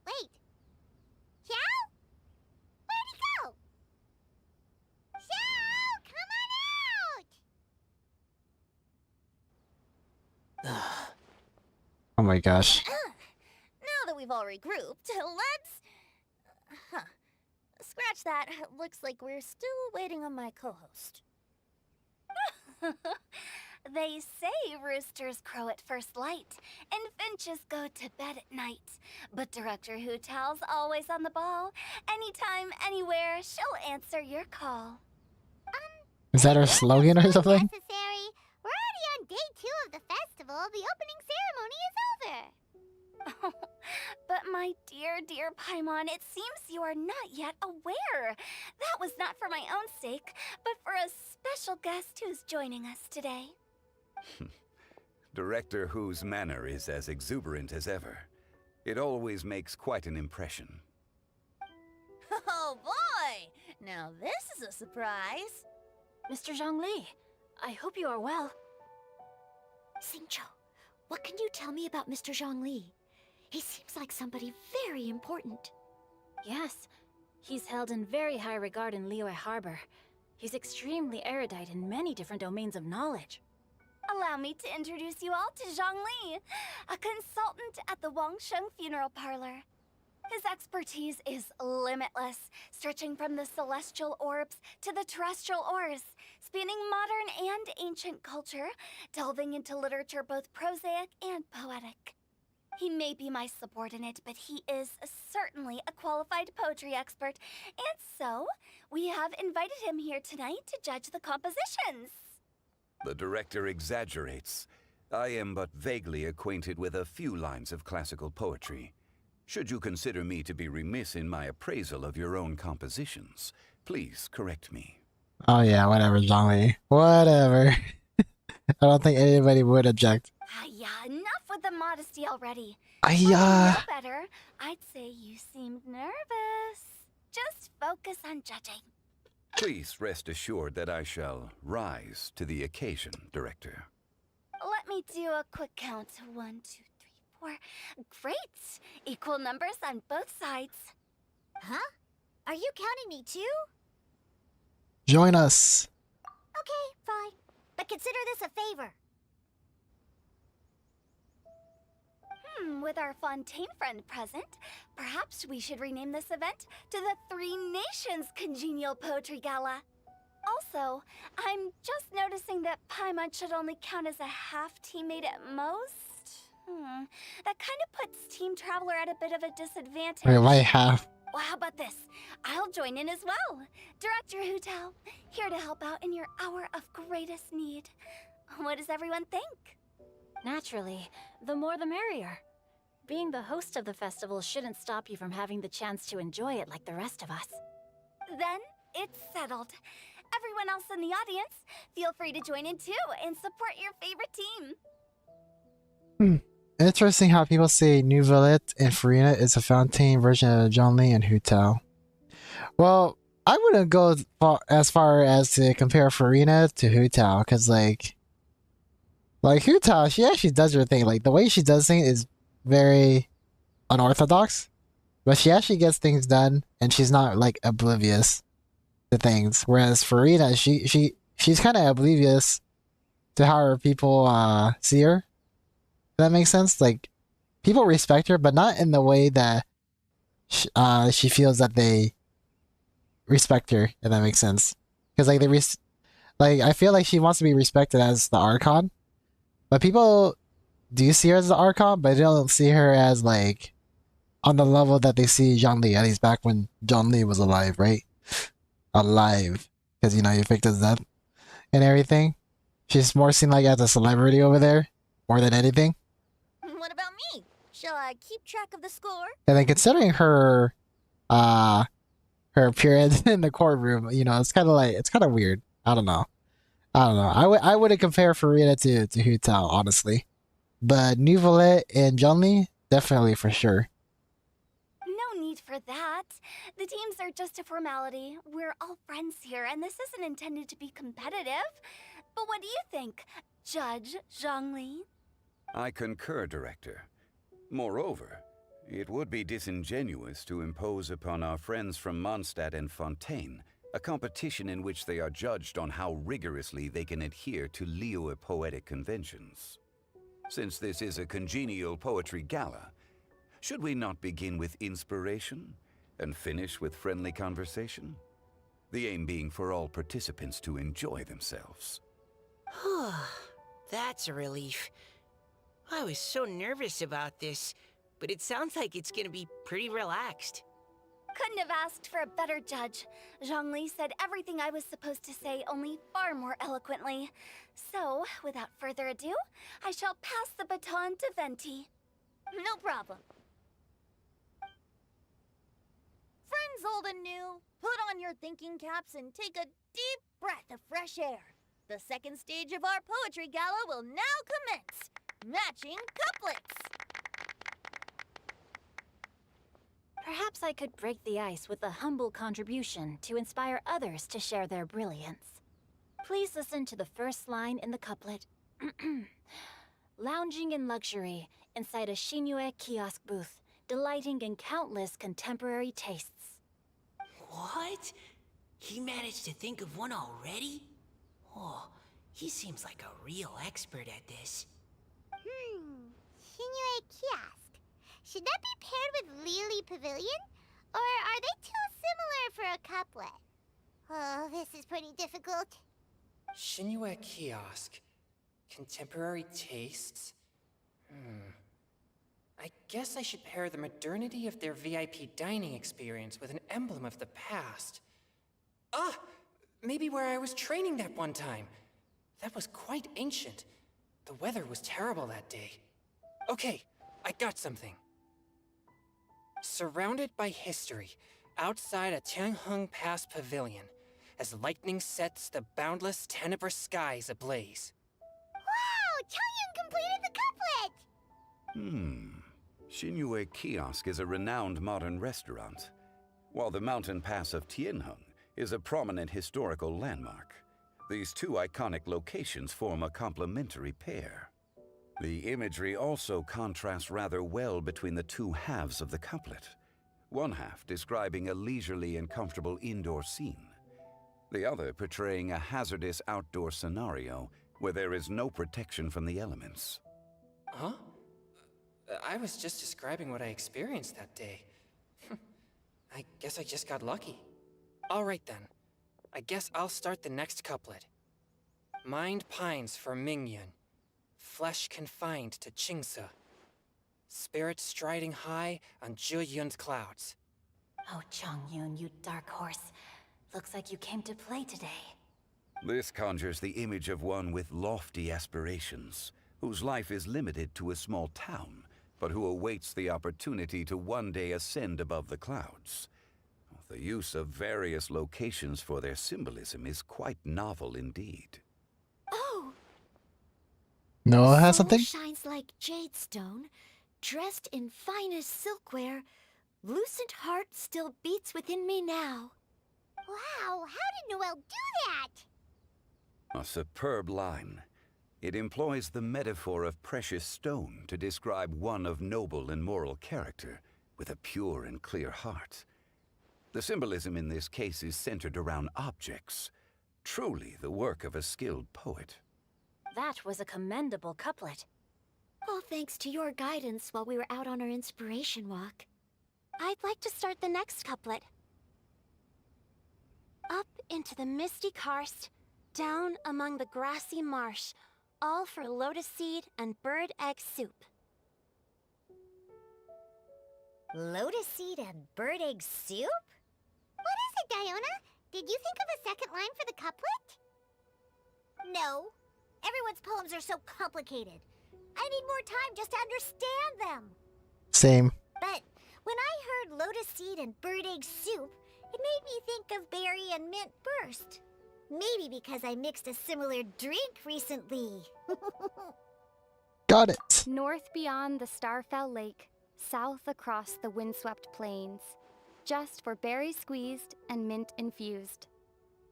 Wait. Xiao? Where'd he go? Xiao, come on out! Oh my gosh. Now that we've all regrouped, let's... Scratch that. Looks like we're still waiting on my co-host. They say roosters crow at first light, and finches go to bed at night. But Director Hu Tao's always on the ball. Anytime, anywhere, she'll answer your call. Is that her slogan or something? Necessary. We're already on day 2 of the festival. The opening ceremony is over. But my dear, dear Paimon, it seems you are not yet aware. That was not for my own sake, but for a special guest who's joining us today. Director Who's manner is as exuberant as ever. It always makes quite an impression. Oh boy! Now this is a surprise. Mr. Zhongli, I hope you are well. Xingqiu, what can you tell me about Mr. Zhongli? He seems like somebody very important. Yes, he's held in very high regard in Liyue Harbor. He's extremely erudite in many different domains of knowledge. Allow me to introduce you all to Zhongli, a consultant at the Wangsheng Funeral Parlor. His expertise is limitless, stretching from the celestial orbs to the terrestrial ores, spanning modern and ancient culture, delving into literature both prosaic and poetic. He may be my subordinate, but he is certainly a qualified poetry expert, and so we have invited him here tonight to judge the compositions. The director exaggerates. I am but vaguely acquainted with a few lines of classical poetry. Should you consider me to be remiss in my appraisal of your own compositions, please correct me. Oh yeah, whatever, Zhongli. Whatever. I don't think anybody would object. Yeah, enough with the modesty already. I Well, you know better. I'd say you seemed nervous. Just focus on judging. Please rest assured that I shall rise to the occasion, Director. Let me do a quick count. 1, 2, 3, 4. Great! Equal numbers on both sides. Huh? Are you counting me too? Join us. Okay, fine. But consider this a favor. With our Fontaine friend present, perhaps we should rename this event to the Three Nations Congenial Poetry Gala. Also, I'm just noticing that Paimon should only count as a half teammate at most. That kind of puts Team Traveler at a bit of a disadvantage. Wait, why half? Well, how about this? I'll join in as well. Director Hu Tao, here to help out in your hour of greatest need. What does everyone think? Naturally, the more the merrier. Being the host of the festival shouldn't stop you from having the chance to enjoy it like the rest of us. Then, it's settled. Everyone else in the audience, feel free to join in too and support your favorite team. Interesting how people say Nouvelette and Farina is a Fontaine version of Zhongli and Hu Tao. Well, I wouldn't go as far as to compare Farina to Hu Tao, because like Hu Tao, she actually does her thing. Like, the way she does things is very unorthodox, but she actually gets things done, and she's not like oblivious to things. Whereas Farina, she's kind of oblivious to how people see her. If that makes sense. Like, people respect her, but not in the way that she feels that they respect her, if that makes sense. Because like like I feel like she wants to be respected as the Archon, but people do see her as the Archon, but they don't see her as like on the level that they see Zhongli, at least back when Zhongli was alive, right? Alive, because you know you faked his death and everything. She's more seen like as a celebrity over there, more than anything. What about me? Shall I keep track of the score? And then considering her, her appearance in the courtroom, you know, it's kind of weird. I don't know. I wouldn't compare Farida to Hu Tao, honestly, but Nuvolet and Zhongli definitely for sure. No need for that. The teams are just a formality. We're all friends here, and this isn't intended to be competitive. But what do you think, Judge Zhongli? I concur, Director. Moreover, it would be disingenuous to impose upon our friends from Mondstadt and Fontaine a competition in which they are judged on how rigorously they can adhere to Liyue poetic conventions. Since this is a congenial poetry gala, should we not begin with inspiration and finish with friendly conversation? The aim being for all participants to enjoy themselves. That's a relief. I was so nervous about this, but it sounds like it's gonna be pretty relaxed. Couldn't have asked for a better judge. Zhongli said everything I was supposed to say, only far more eloquently. So, without further ado, I shall pass the baton to Venti. No problem. Friends old and new, put on your thinking caps and take a deep breath of fresh air. The second stage of our poetry gala will now commence. Matching couplets. Perhaps I could break the ice with a humble contribution to inspire others to share their brilliance. Please listen to the first line in the couplet. Lounging in luxury inside a Shinue kiosk booth, delighting in countless contemporary tastes. What? He managed to think of one already? Oh, he seems like a real expert at this. Shinue Kiosk. Should that be paired with Lily Pavilion? Or are they too similar for a couplet? Oh, this is pretty difficult. Shinue Kiosk. Contemporary tastes? I guess I should pair the modernity of their VIP dining experience with an emblem of the past. Ah! Maybe where I was training that one time. That was quite ancient. The weather was terrible that day. Okay, I got something. Surrounded by history, outside a Tianheng Pass pavilion, as lightning sets the boundless tenebrous skies ablaze. Wow! Changyun completed the couplet! Shinue Kiosk is a renowned modern restaurant, while the mountain pass of Tianheng is a prominent historical landmark. These two iconic locations form a complementary pair. The imagery also contrasts rather well between the two halves of the couplet. One half describing a leisurely and comfortable indoor scene, the other portraying a hazardous outdoor scenario where there is no protection from the elements. Huh? I was just describing what I experienced that day. I guess I just got lucky. Alright then. I guess I'll start the next couplet. Mind pines for Mingyun. Flesh confined to Qingse. Spirit striding high on Zheyun's clouds. Oh, Changyun, you dark horse. Looks like you came to play today. This conjures the image of one with lofty aspirations, whose life is limited to a small town, but who awaits the opportunity to one day ascend above the clouds. The use of various locations for their symbolism is quite novel indeed. Oh! Noah has Soul something? shines like jadestone, dressed in finest silkware. Lucent heart still beats within me now. Wow, how did Noelle do that? A superb line. It employs the metaphor of precious stone to describe one of noble and moral character, with a pure and clear heart. The symbolism in this case is centered around objects, truly the work of a skilled poet. That was a commendable couplet. All thanks to your guidance while we were out on our inspiration walk. I'd like to start the next couplet. Up into the misty karst, down among the grassy marsh, all for lotus seed and bird egg soup. Lotus seed and bird egg soup? What is it, Diona? Did you think of a second line for the couplet? No. Everyone's poems are so complicated. I need more time just to understand them. Same. But when I heard lotus seed and bird egg soup, it made me think of berry and mint burst. Maybe because I mixed a similar drink recently. Got it. North beyond the Starfell Lake, south across the windswept plains. Just for berry squeezed and mint infused.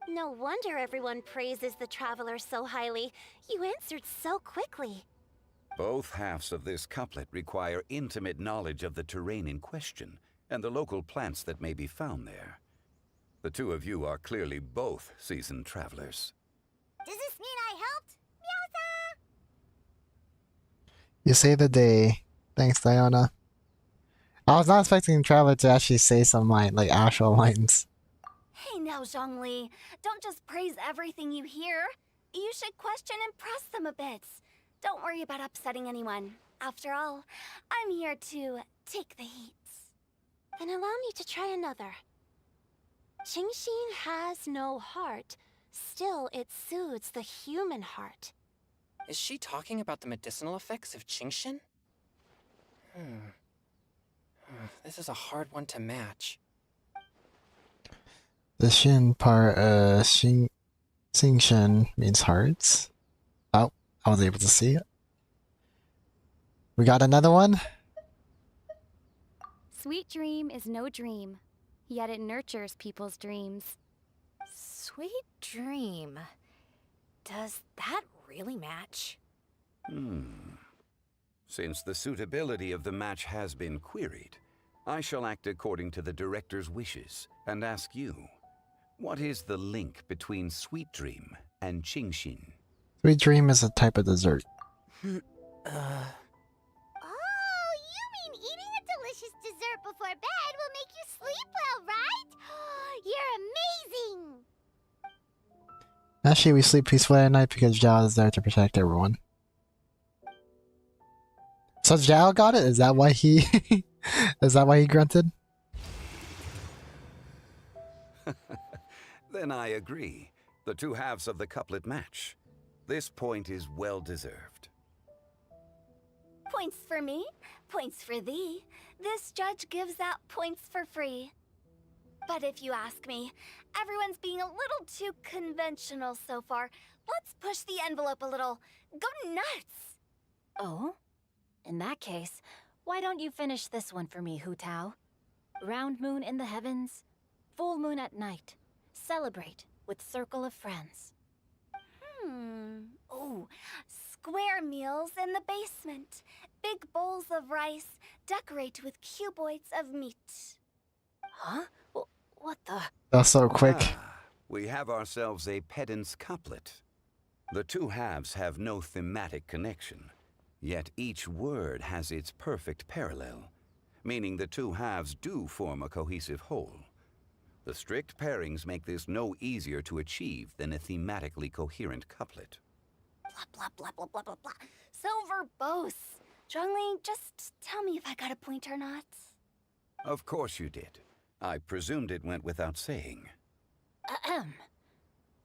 No wonder everyone praises the traveler so highly. You answered so quickly. Both halves of this couplet require intimate knowledge of the terrain in question and the local plants that may be found there. The two of you are clearly both seasoned travelers. Does this mean I helped? Meowsa! You saved the day. Thanks, Diana. I was not expecting Traveler to actually say some like actual lines. Hey now, Zhongli. Don't just praise everything you hear. You should question and press them a bit. Don't worry about upsetting anyone. After all, I'm here to take the heat. Then allow me to try another. Qingxin has no heart. Still, it soothes the human heart. Is she talking about the medicinal effects of Qingxin? This is a hard one to match. The Shin part, Xingchen means hearts. Oh, I was able to see it. We got another one? Sweet dream is no dream, yet it nurtures people's dreams. Sweet dream. Does that really match? Since the suitability of the match has been queried, I shall act according to the director's wishes and ask you, what is the link between Sweet Dream and Qingxin? Sweet Dream is a type of dessert. Oh, you mean eating a delicious dessert before bed will make you sleep well, right? You're amazing! Actually, we sleep peacefully at night because Zhao is there to protect everyone. So Zhao got it? Is that why he... is that why he grunted? Then I agree. The two halves of the couplet match. This point is well deserved. Points for me, points for thee. This judge gives out points for free. But if you ask me, everyone's being a little too conventional so far. Let's push the envelope a little. Go nuts! Oh? In that case, why don't you finish this one for me, Hu Tao? Round moon in the heavens, full moon at night. Celebrate with circle of friends. Oh, square meals in the basement. Big bowls of rice, decorate with cuboids of meat. Huh? What the? That's so quick. We have ourselves a pedant's couplet. The two halves have no thematic connection, yet each word has its perfect parallel, meaning the two halves do form a cohesive whole. The strict pairings make this no easier to achieve than a thematically coherent couplet. Blah, blah, blah, blah, blah, blah, blah. So verbose. Zhongli, just tell me if I got a point or not. Of course you did. I presumed it went without saying. Ahem.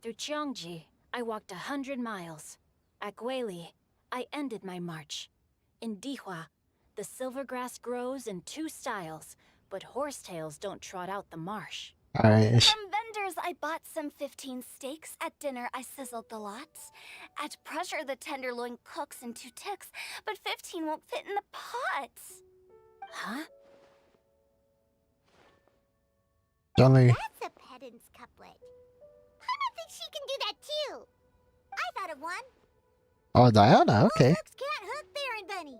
Through Cheongji, I walked 100 miles. At Guili, I ended my march. In Dihua, the silver grass grows in two styles, but horsetails don't trot out the marsh. Alright. From vendors, I bought some 15 steaks. At dinner, I sizzled the lots. At pressure, the tenderloin cooks in 2 ticks, but 15 won't fit in the pots. Huh? Johnny. That's a pedant's couplet. I don't think she can do that too. I thought of one. Oh, Diana, okay. Hooks can't hook Baron Bunny.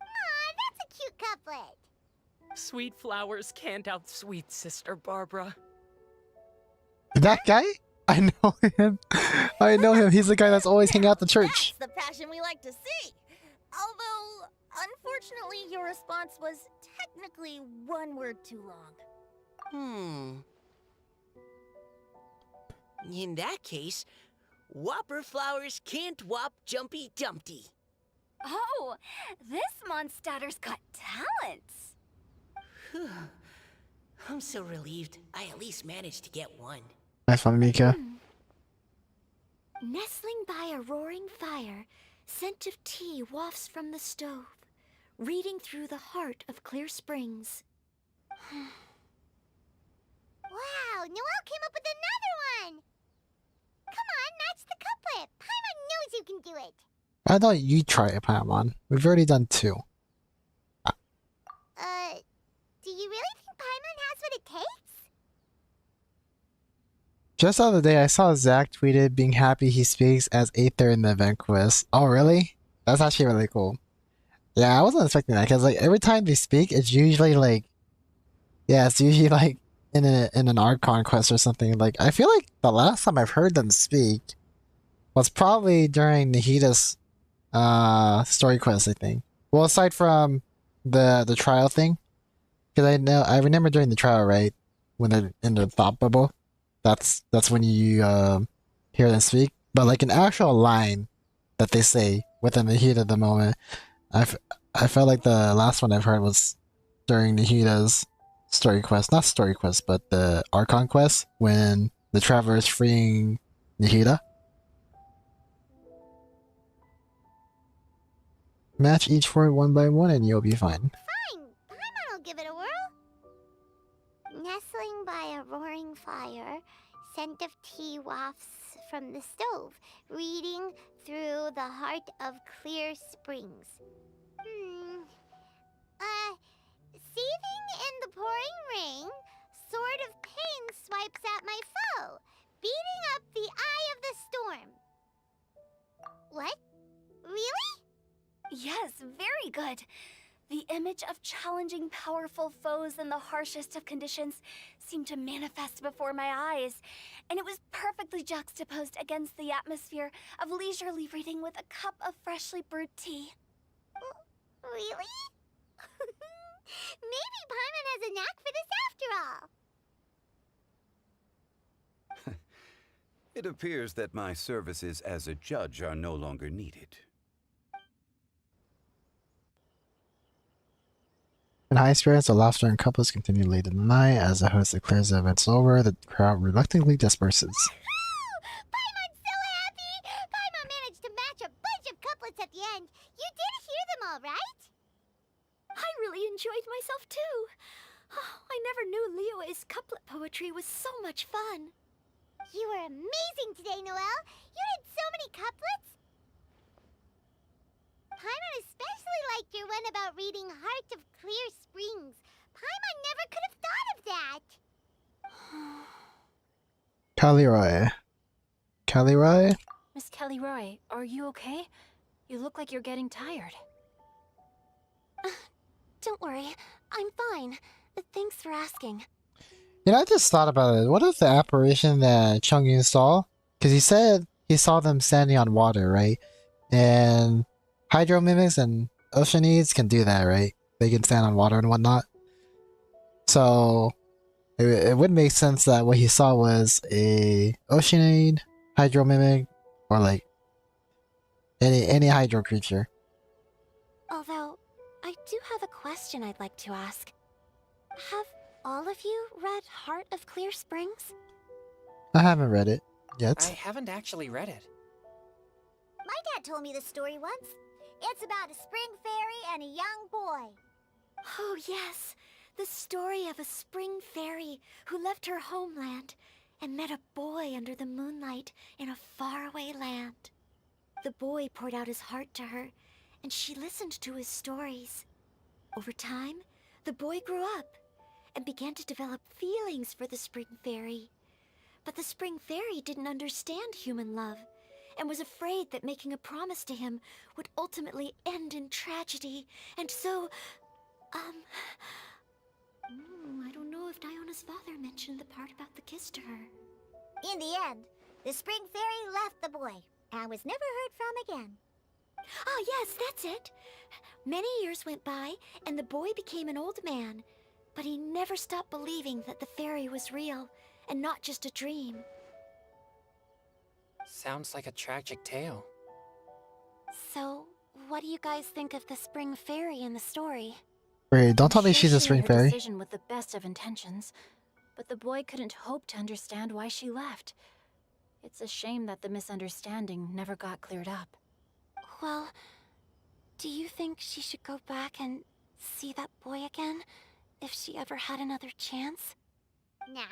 Aw, that's a cute couplet. Sweet flowers can't outsweet Sister Barbara. That guy? I know him. I know him. He's the guy that's always hanging out at the church. That's the passion we like to see. Although, Unfortunately, your response was technically one word too long. In that case, Whopper flowers can't whop Jumpy Dumpty. Oh, this monster's got talents. Whew. I'm so relieved I at least managed to get one. Nice one, Mika. Nestling by a roaring fire, scent of tea wafts from the stove, reading through the heart of Clear Springs. Wow, Noelle came up with another one! Come on, match the couplet. Paimon knows you can do it. I thought you try it, Paimon. We've already done 2. Do you really think Paimon has what it takes? Just the other day, I saw Zach tweeted being happy he speaks as Aether in the event quiz. Oh, really? That's actually really cool. Yeah, I wasn't expecting that, because like every time they speak, it's usually like... Yeah, it's usually like in an Archon quest or something. Like, I feel like the last time I've heard them speak was probably during Nahida's story quest, I think. Well, aside from the trial thing. Because I remember during the trial, right? When they're in the thought bubble. That's when you hear them speak. But like an actual line that they say within the heat of the moment, I felt like the last one I've heard was during Nahida's story quest. Not story quest, but the Archon quest, when the Traveler is freeing Nahida. Match each word one by one and you'll be fine. Fine, Paimon will give it a whirl. Nestling by a roaring fire, scent of tea wafts from the stove, reading through the heart of Clear Springs. Seething in the pouring rain, sword of pain swipes at my foe, beating up the eye of the storm. What? Really? Yes, very good. The image of challenging powerful foes in the harshest of conditions seemed to manifest before my eyes, and it was perfectly juxtaposed against the atmosphere of leisurely reading with a cup of freshly brewed tea. Really? Maybe Paimon has a knack for this after all. It appears that my services as a judge are no longer needed. In high spirits, the laughter and couples continue late in the night. As the host declares the event's over, the crowd reluctantly disperses. Paimon's so happy! Paimon managed to match a bunch of couplets at the end. You did hear them all, right? I really enjoyed myself too. Oh, I never knew Liyue's couplet poetry was so much fun. You were amazing today, Noelle. You did so many couplets. Paimon especially liked your one about reading Heart of Clear Springs. Paimon never could have thought of that. Caliroy. Caliroy? Miss Caliroy, are you okay? You look like you're getting tired. Don't worry, I'm fine. Thanks for asking. You know, I just thought about it. What if the apparition that Chongyun saw? Because he said he saw them standing on water, right? And hydro mimics and oceanids can do that, right? They can stand on water and whatnot. So it would make sense that what he saw was a oceanid, hydro mimic, or like any hydro creature. Although, I do have a question I'd like to ask. Have all of you read Heart of Clear Springs? I haven't read it yet. I haven't actually read it. My dad told me this story once. It's about a spring fairy and a young boy. Oh yes, the story of a spring fairy who left her homeland and met a boy under the moonlight in a faraway land. The boy poured out his heart to her, and she listened to his stories. Over time, the boy grew up and began to develop feelings for the spring fairy. But the spring fairy didn't understand human love and was afraid that making a promise to him would ultimately end in tragedy. And so, I don't know if Diona's father mentioned the part about the kiss to her. In the end, the spring fairy left the boy and was never heard from again. Ah, yes, that's it. Many years went by, and the boy became an old man. But he never stopped believing that the fairy was real, and not just a dream. Sounds like a tragic tale. So, what do you guys think of the spring fairy in the story? Wait, don't tell me Sure, she's a she spring made her fairy. decision with the best of intentions, but the boy couldn't hope to understand why she left. It's a shame that the misunderstanding never got cleared up. Well, do you think she should go back and see that boy again? If she ever had another chance? Now?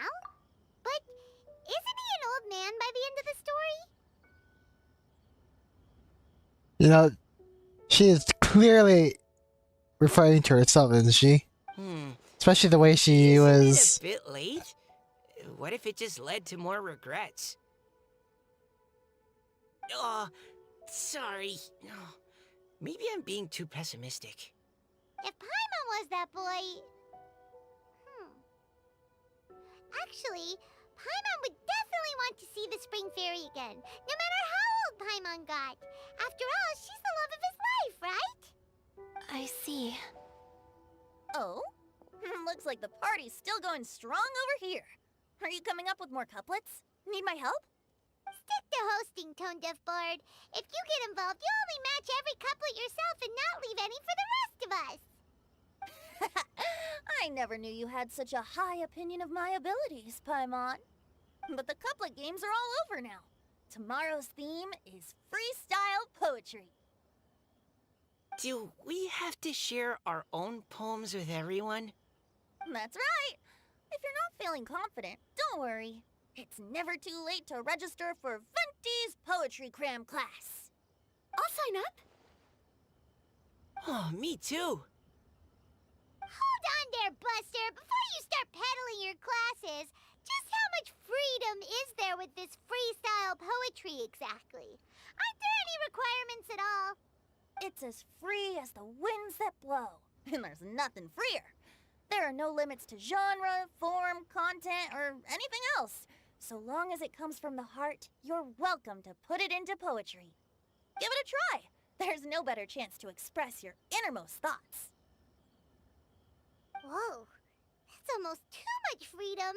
But isn't he an old man by the end of the story? You know, she is clearly referring to herself, isn't she? Especially the way she Isn't was. it a bit late? What if it just led to more regrets? Oh, sorry. Oh, maybe I'm being too pessimistic. If Paimon was that boy... Actually, Paimon would definitely want to see the spring fairy again, no matter how old Paimon got. After all, she's the love of his life, right? I see. Oh? Looks like the party's still going strong over here. Are you coming up with more couplets? Need my help? Stick to hosting, Tone Deaf Bard. If you get involved, you'll only match every couplet yourself and not leave any for the rest of us. I never knew you had such a high opinion of my abilities, Paimon. But the couplet games are all over now. Tomorrow's theme is freestyle poetry. Do we have to share our own poems with everyone? That's right. If you're not feeling confident, don't worry. It's never too late to register for Venti's Poetry Cram class. I'll sign up. Oh, me too. Hold on there, Buster. Before you start peddling your classes, just how much freedom is there with this freestyle poetry exactly? Aren't there any requirements at all? It's as free as the winds that blow, and there's nothing freer. There are no limits to genre, form, content, or anything else. So long as it comes from the heart, you're welcome to put it into poetry. Give it a try. There's no better chance to express your innermost thoughts. Whoa, that's almost too much freedom.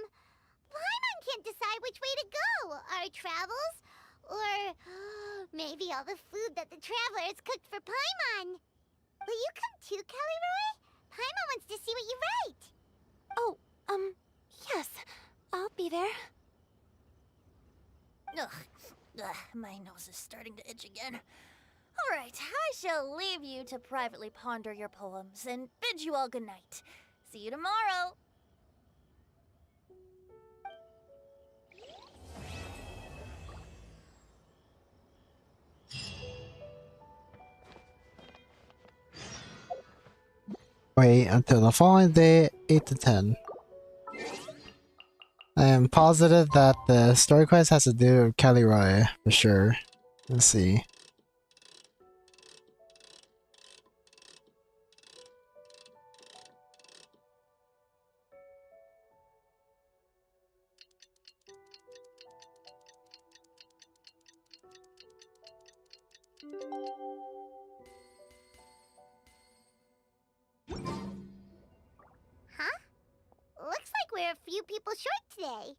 Paimon can't decide which way to go. Our travels, or maybe all the food that the travelers cooked for Paimon. Will you come too, Kelly Roy? Paimon wants to see what you write. Oh, yes. I'll be there. Ugh, my nose is starting to itch again. All right, I shall leave you to privately ponder your poems and bid you all good night. See you tomorrow. Wait until the following day, 8 to 10. I am positive that the story quest has to do with Kelly Roy, for sure. Let's see. Huh? Looks like we're a few people short today.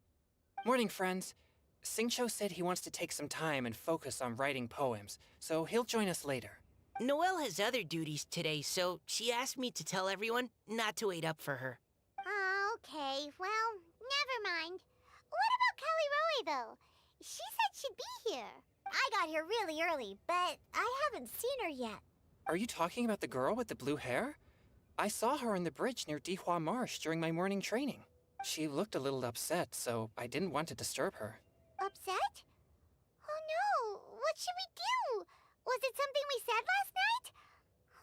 Morning, friends. Singcho said he wants to take some time and focus on writing poems, so he'll join us later. Noelle has other duties today, so she asked me to tell everyone not to wait up for her. Oh, okay. Well, never mind. What about Kelly Roy, though? She said she'd be here. I got here really early, but I haven't seen her yet. Are you talking about the girl with the blue hair? I saw her on the bridge near Dihua Marsh during my morning training. She looked a little upset, so I didn't want to disturb her. Upset? Oh no! What should we do? Was it something we said last night?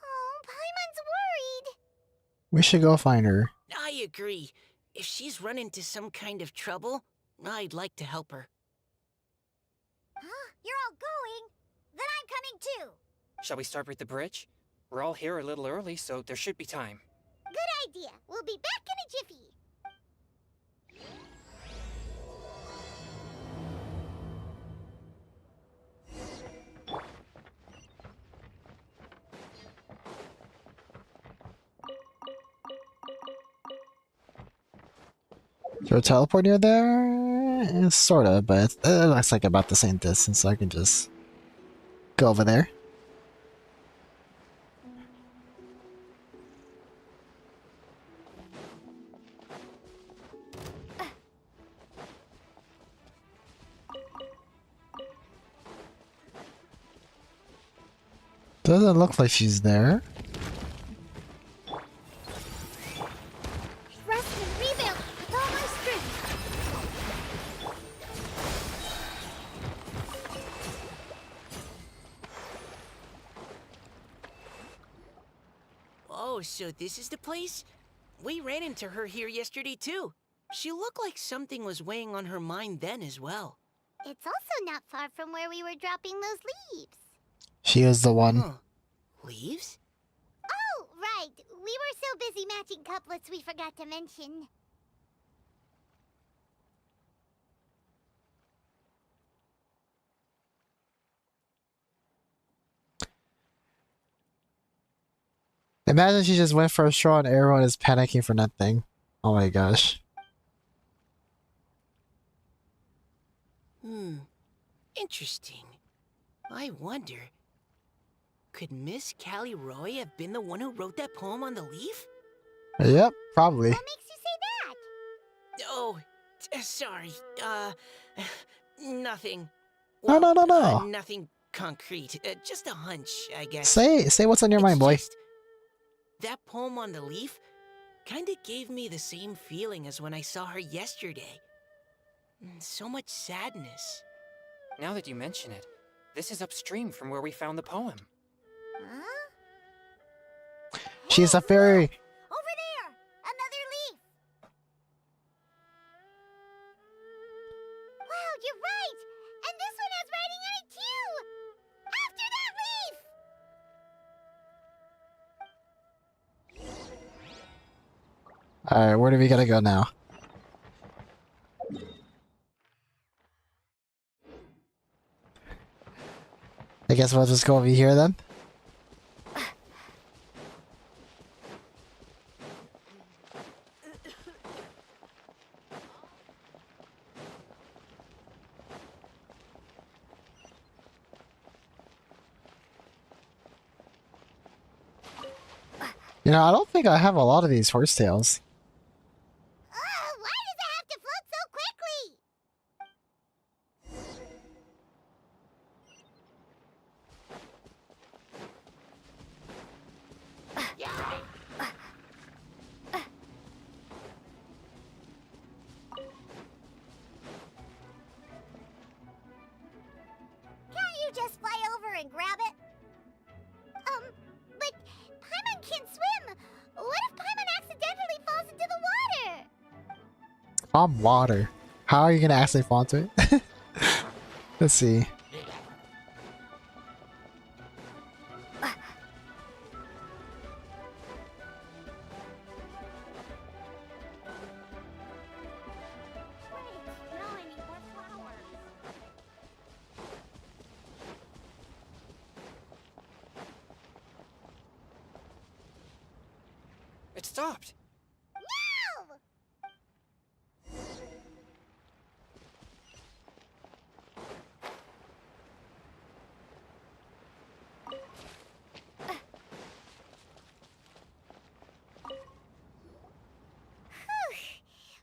Oh, Paimon's worried. We should go find her. I agree. If she's run into some kind of trouble, I'd like to help her. Huh? You're all going? Then I'm coming too. Shall we start with the bridge? We're all here a little early, so there should be time. Good idea. We'll be back in a jiffy. Is there a teleport near there? Sorta, but it looks like about the same distance, so I can just go over there. Doesn't look like she's there. Rest and rebuild with all my strength. Oh, so this is the place? We ran into her here yesterday, too. She looked like something was weighing on her mind then as well. It's also not far from where we were dropping those leaves. She is the one. Huh. Leaves? Oh, right. We were so busy matching couplets we forgot to mention. Imagine she just went for a straw and everyone is panicking for nothing. Oh my gosh. Interesting. I wonder, could Miss Callie Roy have been the one who wrote that poem on the leaf? Yep, probably. What makes you say that? Oh, sorry. Nothing. No, no, no, no. Nothing concrete. Just a hunch, I guess. Say what's on your mind, boy. That poem on the leaf kinda gave me the same feeling as when I saw her yesterday. So much sadness. Now that you mention it, this is upstream from where we found the poem. Huh? She's a fairy. Over there! Another leaf! Wow, you're right! And this one has writing on it too! After that leaf! Alright, where do we gotta go now? I guess we'll just go over here then. You know, I don't think I have a lot of these horsetails. Why does it have to float so quickly? Can't you just fly over and grab it? But Paimon can't swim. What if Paimon accidentally falls into the water? Water. How are you gonna actually fall into it? Let's see. Now I need more flowers. It stopped. No!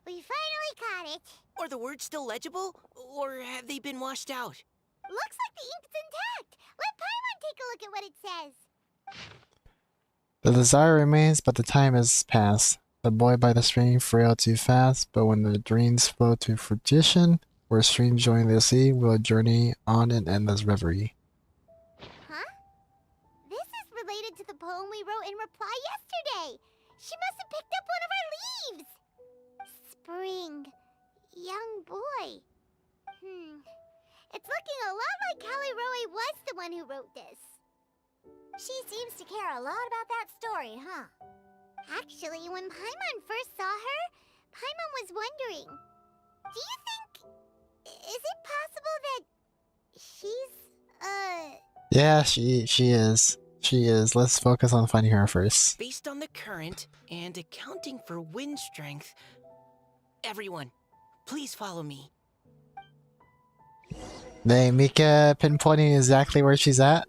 We finally caught it. Are the words still legible? Or have they been washed out? Looks like the ink's intact. Let Paimon take a look at what it says. The desire remains, but the time is past. The boy by the stream frail too fast, but when the dreams flow to fruition, where streams join the sea, we'll journey on an endless reverie. Huh? This is related to the poem we wrote in reply yesterday. She must have picked up one of our leaves. Spring. Young boy. It's looking a lot like Callie Roy was the one who wrote this. She seems to care a lot about that story, huh? Actually, when Paimon first saw her, Paimon was wondering, do you think... is it possible that she's, Yeah, she is. She is. Let's focus on finding her first. Based on the current and accounting for wind strength, Everyone, please follow me. Dang, Mika pinpointing exactly where she's at.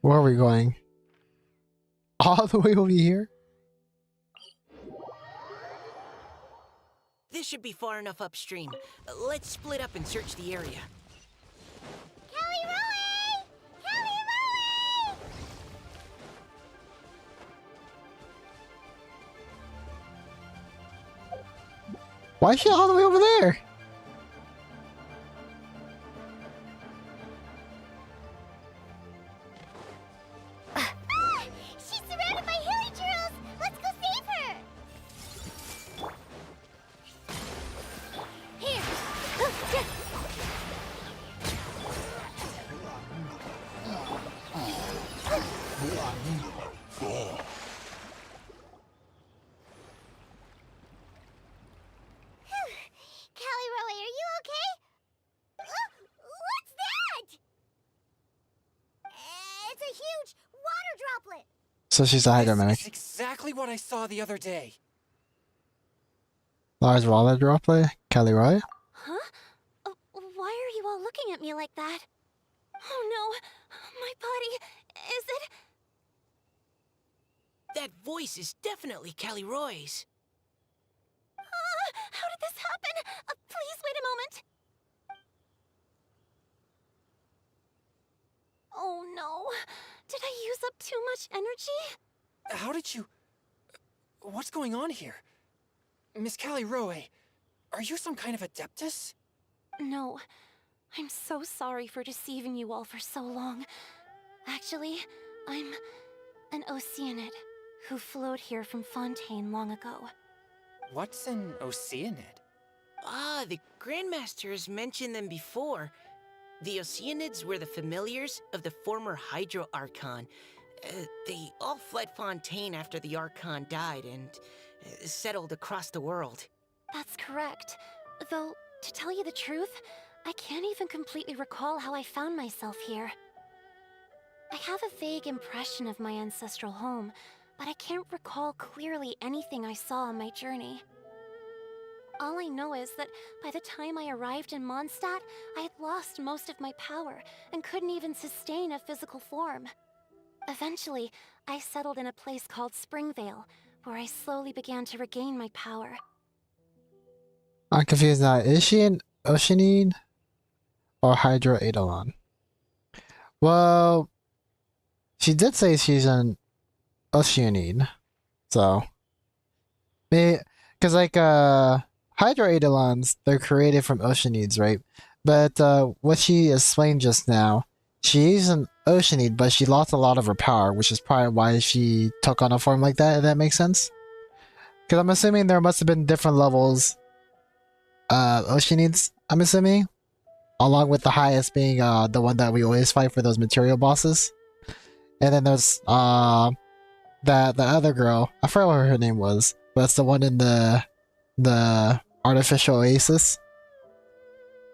Where are we going? All the way over here? This should be far enough upstream. Let's split up and search the area. Why is she all the way over there? She's surrounded by hilly churros! Let's go save her! Here! Callie Roe, are you okay? What's that? It's a huge water droplet! So she's a hydromedic. That's exactly what I saw the other day. Large water droplet? Kelly Roy? Huh? Why are you all looking at me like that? Oh no, my body, is it? That voice is definitely Callie Roy's. How did this happen? Please wait a moment. Oh no, did I use up too much energy? How did you... What's going on here? Miss Callie Roe, are you some kind of adeptus? No, I'm so sorry for deceiving you all for so long. Actually, I'm an Oceanid who flowed here from Fontaine long ago. What's an Oceanid? Ah, the Grandmaster has mentioned them before. The Oceanids were the familiars of the former Hydro Archon. They all fled Fontaine after the Archon died and settled across the world. That's correct. Though, to tell you the truth, I can't even completely recall how I found myself here. I have a vague impression of my ancestral home, but I can't recall clearly anything I saw on my journey. All I know is that by the time I arrived in Mondstadt, I had lost most of my power and couldn't even sustain a physical form. Eventually, I settled in a place called Springvale, where I slowly began to regain my power. I'm confused now. Is she an Oceanid or Hydro Eidolon? Well, she did say she's an Oceanid, so maybe because like Hydro Eidolons, they're created from Oceanids, right? But what she explained just now, she's an Oceanid, but she lost a lot of her power, which is probably why she took on a form like that. If that makes sense, because I'm assuming there must have been different levels. Oceanids, I'm assuming, along with the highest being the one that we always fight for those material bosses. And then there's the other girl, I forgot what her name was, but it's the one in the artificial oasis.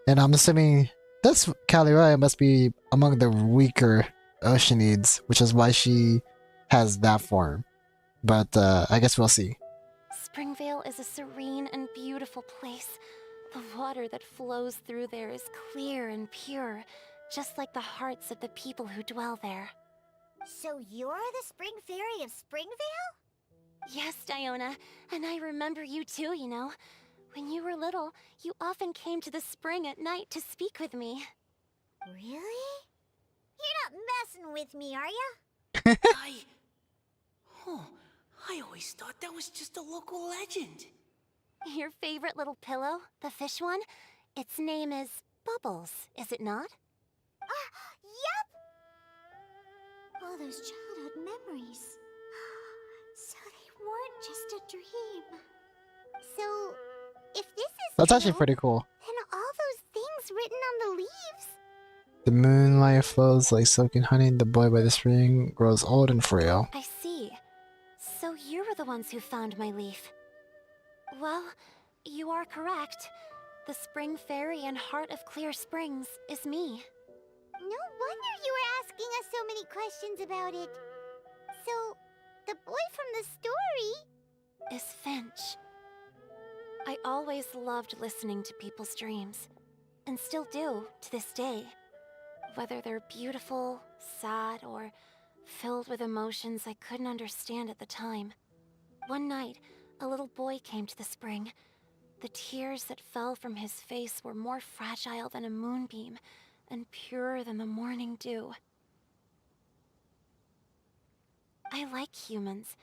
And I'm assuming this Callie Roy must be among the weaker Oceanids, which is why she has that form. But I guess we'll see. Springvale is a serene and beautiful place. The water that flows through there is clear and pure, just like the hearts of the people who dwell there. So you're the Spring Fairy of Springvale? Yes, Diona, and I remember you too, you know. When you were little, you often came to the spring at night to speak with me. Really? You're not messing with me, are ya? I always thought that was just a local legend. Your favorite little pillow, the fish one? Its name is Bubbles, is it not? Yep! All those childhood memories. So they weren't just a dream. So, if this is That's actually true, pretty cool. then all those things written on the leaves? The moonlight flows like silken honey. The boy by the spring grows old and frail. I see. So you were the ones who found my leaf. Well, you are correct. The Spring Fairy and Heart of Clear Springs is me. No wonder you were asking us so many questions about it. So, The boy from the story is Finch. I always loved listening to people's dreams, and still do to this day. Whether they're beautiful, sad, or filled with emotions I couldn't understand at the time. One night, a little boy came to the spring. The tears that fell from his face were more fragile than a moonbeam, and purer than the morning dew. I like humans,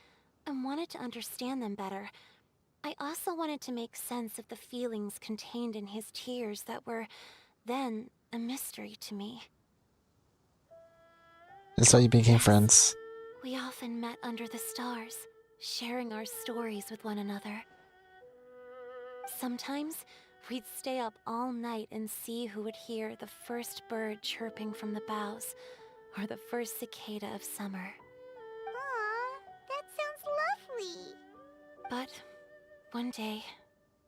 and wanted to understand them better. I also wanted to make sense of the feelings contained in his tears that were, then, a mystery to me. And so you became friends. We often met under the stars, sharing our stories with one another. Sometimes, we'd stay up all night and see who would hear the first bird chirping from the boughs, or the first cicada of summer. Aw, that sounds lovely. But one day,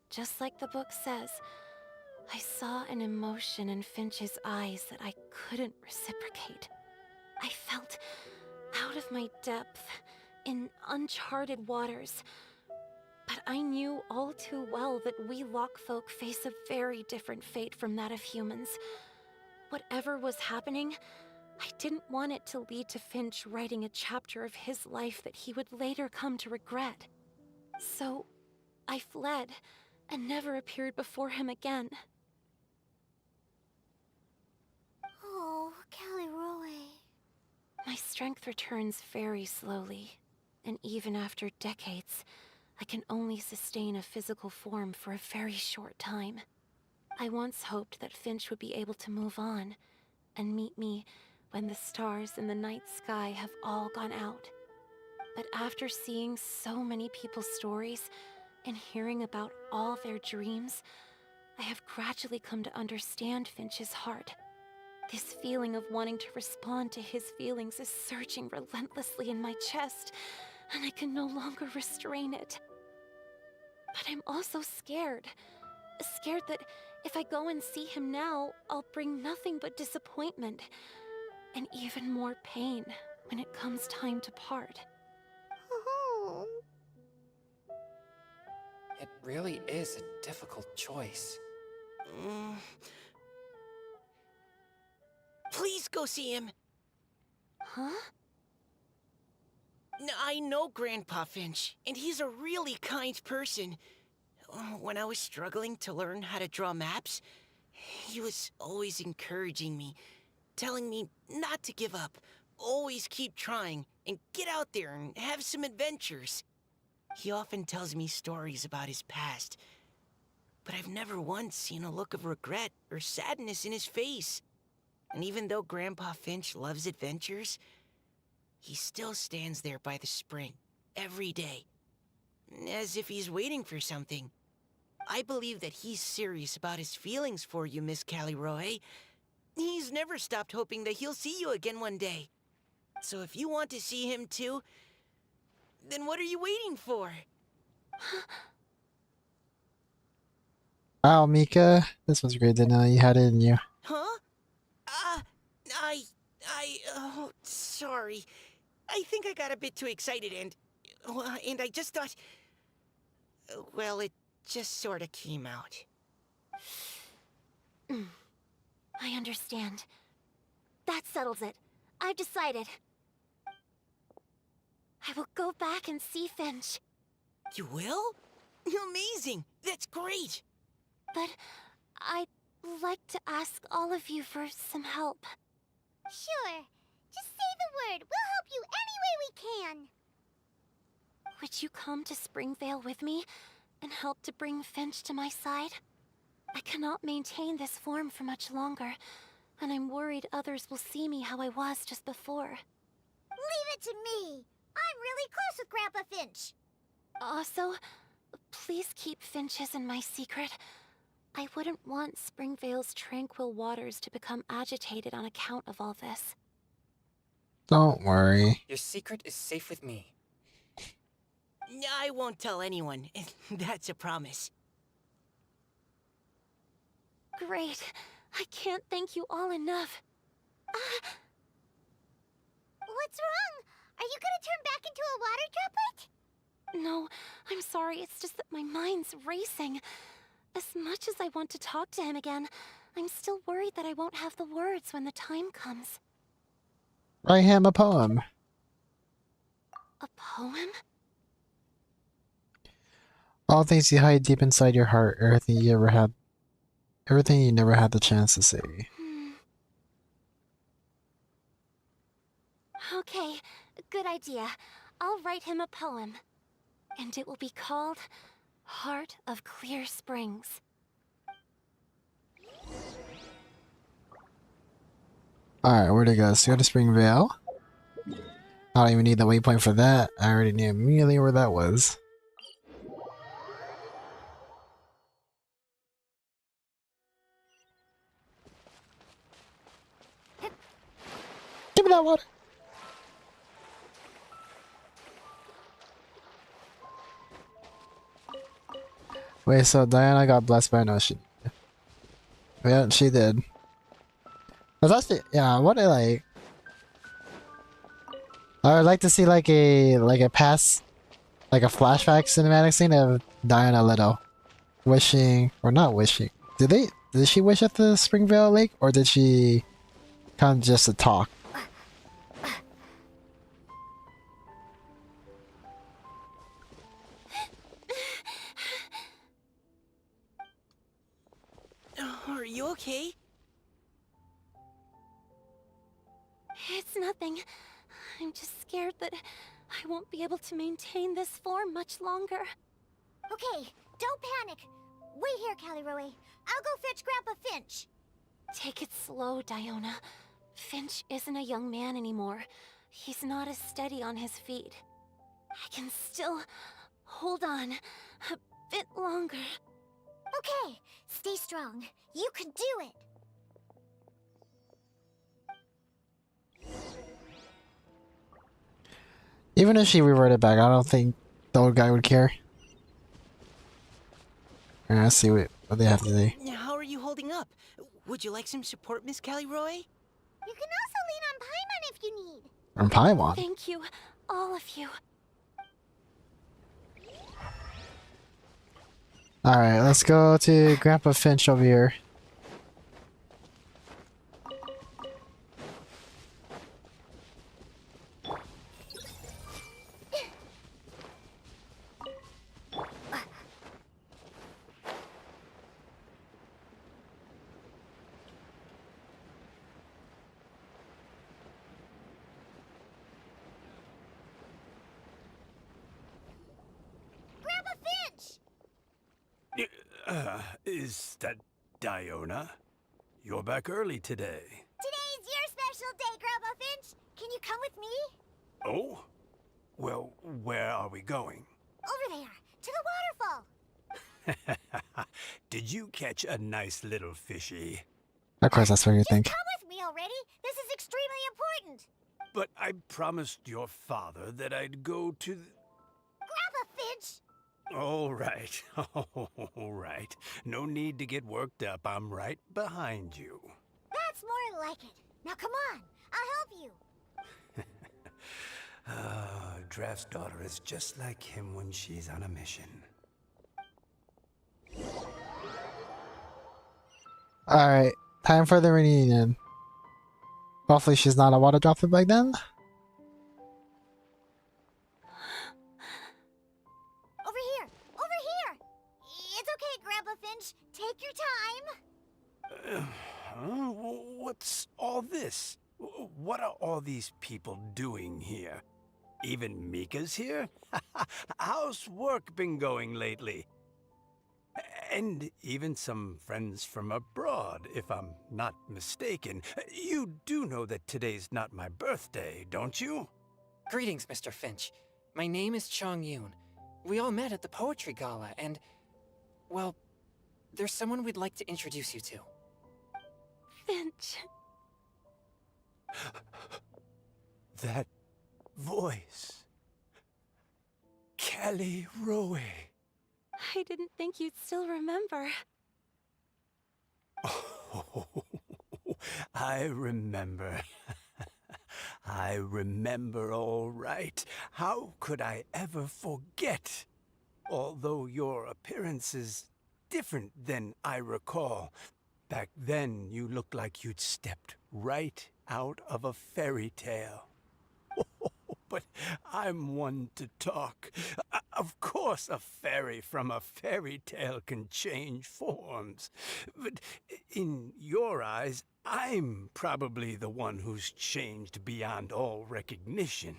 just like the book says, I saw an emotion in Finch's eyes that I couldn't reciprocate. I felt out of my depth, in uncharted waters. But I knew all too well that we Lockfolk face a very different fate from that of humans. Whatever was happening, I didn't want it to lead to Finch writing a chapter of his life that he would later come to regret. So, I fled, and never appeared before him again. Oh, Caliroe. My strength returns very slowly, and even after decades, I can only sustain a physical form for a very short time. I once hoped that Finch would be able to move on, and meet me when the stars in the night sky have all gone out. But after seeing so many people's stories, and hearing about all their dreams, I have gradually come to understand Finch's heart. This feeling of wanting to respond to his feelings is surging relentlessly in my chest, and I can no longer restrain it. But I'm also scared. Scared that if I go and see him now, I'll bring nothing but disappointment, and even more pain when it comes time to part. Oh. It really is a difficult choice. Please go see him. Huh? I know Grandpa Finch, and he's a really kind person. When I was struggling to learn how to draw maps, he was always encouraging me, telling me not to give up, always keep trying, and get out there and have some adventures. He often tells me stories about his past, but I've never once seen a look of regret or sadness in his face. And even though Grandpa Finch loves adventures, he still stands there by the spring, every day, as if he's waiting for something. I believe that he's serious about his feelings for you, Miss Caliroe. He's never stopped hoping that he'll see you again one day. So if you want to see him too, then what are you waiting for? Wow, Mika, this was great to know you had it in you. Huh? Oh, sorry. I think I got a bit too excited and I just thought, well, it just sort of came out. I understand. That settles it. I've decided. I will go back and see Finch. You will? Amazing! That's great! But I'd like to ask all of you for some help. Sure. Just say the word. We'll help you any way we can. Would you come to Springvale with me and help to bring Finch to my side? I cannot maintain this form for much longer, and I'm worried others will see me how I was just before. Leave it to me. I'm really close with Grandpa Finch. Also, please keep Finch's in my secret. I wouldn't want Springvale's tranquil waters to become agitated on account of all this. Don't worry. Your secret is safe with me. I won't tell anyone. That's a promise. Great. I can't thank you all enough. What's wrong? Are you gonna turn back into a water droplet? No, I'm sorry. It's just that my mind's racing. As much as I want to talk to him again, I'm still worried that I won't have the words when the time comes. Write him a poem. A poem? All things you hide deep inside your heart, everything you never had the chance to say. Okay, good idea. I'll write him a poem. And it will be called Heart of Clear Springs. Alright, where'd it go? So go to Springvale. I don't even need the waypoint for that. I already knew immediately where that was. Give me that water! Wait, so Diana got blessed by no she. Yeah, she did. But that's the what I like. I would like to see like a past, like a flashback cinematic scene of Diana Little wishing or not wishing. Did she wish at the Springvale Lake, or did she come just to talk? Are you okay? It's nothing. I'm just scared that I won't be able to maintain this form much longer. Okay, don't panic. Wait here, Caliroe. I'll go fetch Grandpa Finch. Take it slow, Diona. Finch isn't a young man anymore. He's not as steady on his feet. I can still hold on a bit longer. Okay, stay strong. You can do it. Even if she reverted back, I don't think the old guy would care. Alright, let's see what they have to say. How are you holding up? Would you like some support, Miss Caliroy? You can also lean on Paimon if you need. From Paimon? Thank you, all of you. Alright, let's go to Grandpa Finch over here. Grandpa Finch! Is that Diona? You're back early today. Today's your special day, Grandpa Finch. Can you come with me? Oh? Well, where are we going? Over there, to the waterfall. Did you catch a nice little fishy? Of course, that's what you think. Come with me already. This is extremely important. But I promised your father that I'd go to the... Grandpa Finch! All right. All right. No need to get worked up. I'm right behind you. That's more like it. Now come on, I'll help you. Draft's daughter is just like him when she's on a mission. Alright, time for the reunion. Hopefully she's not a water droplet back then. Over here! Over here! It's okay, Grandpa Finch. Take your time. What's all this? What are all these people doing here? Even Mika's here? How's work been going lately? And even some friends from abroad, if I'm not mistaken. You do know that today's not my birthday, don't you? Greetings, Mr. Finch. My name is Chong-Yoon. We all met at the poetry gala, and... well, there's someone we'd like to introduce you to. Finch. That voice. Caliroe. I didn't think you'd still remember. Oh, I remember. I remember all right. How could I ever forget? Although your appearance is different than I recall. Back then, you looked like you'd stepped right out of a fairy tale. But I'm one to talk. Of course, a fairy from a fairy tale can change forms. But in your eyes, I'm probably the one who's changed beyond all recognition.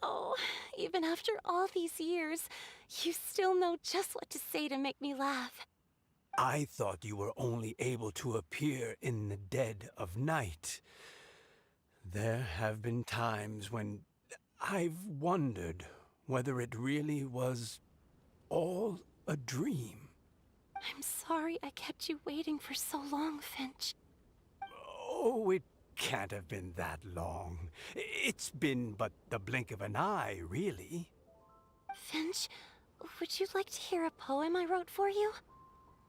Oh, even after all these years, you still know just what to say to make me laugh. I thought you were only able to appear in the dead of night. There have been times when I've wondered whether it really was all a dream. I'm sorry I kept you waiting for so long, Finch. Oh, it can't have been that long. It's been but the blink of an eye, really. Finch, would you like to hear a poem I wrote for you?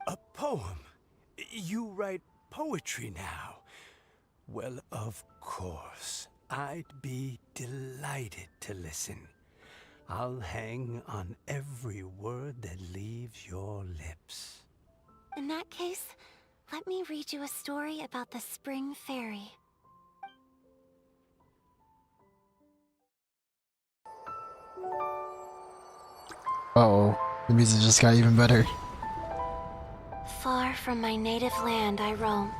A poem? You write poetry now? Well, of course. I'd be delighted to listen. I'll hang on every word that leaves your lips. In that case, let me read you a story about the Spring Fairy. Uh-oh. The music just got even better. Far from my native land I roamed.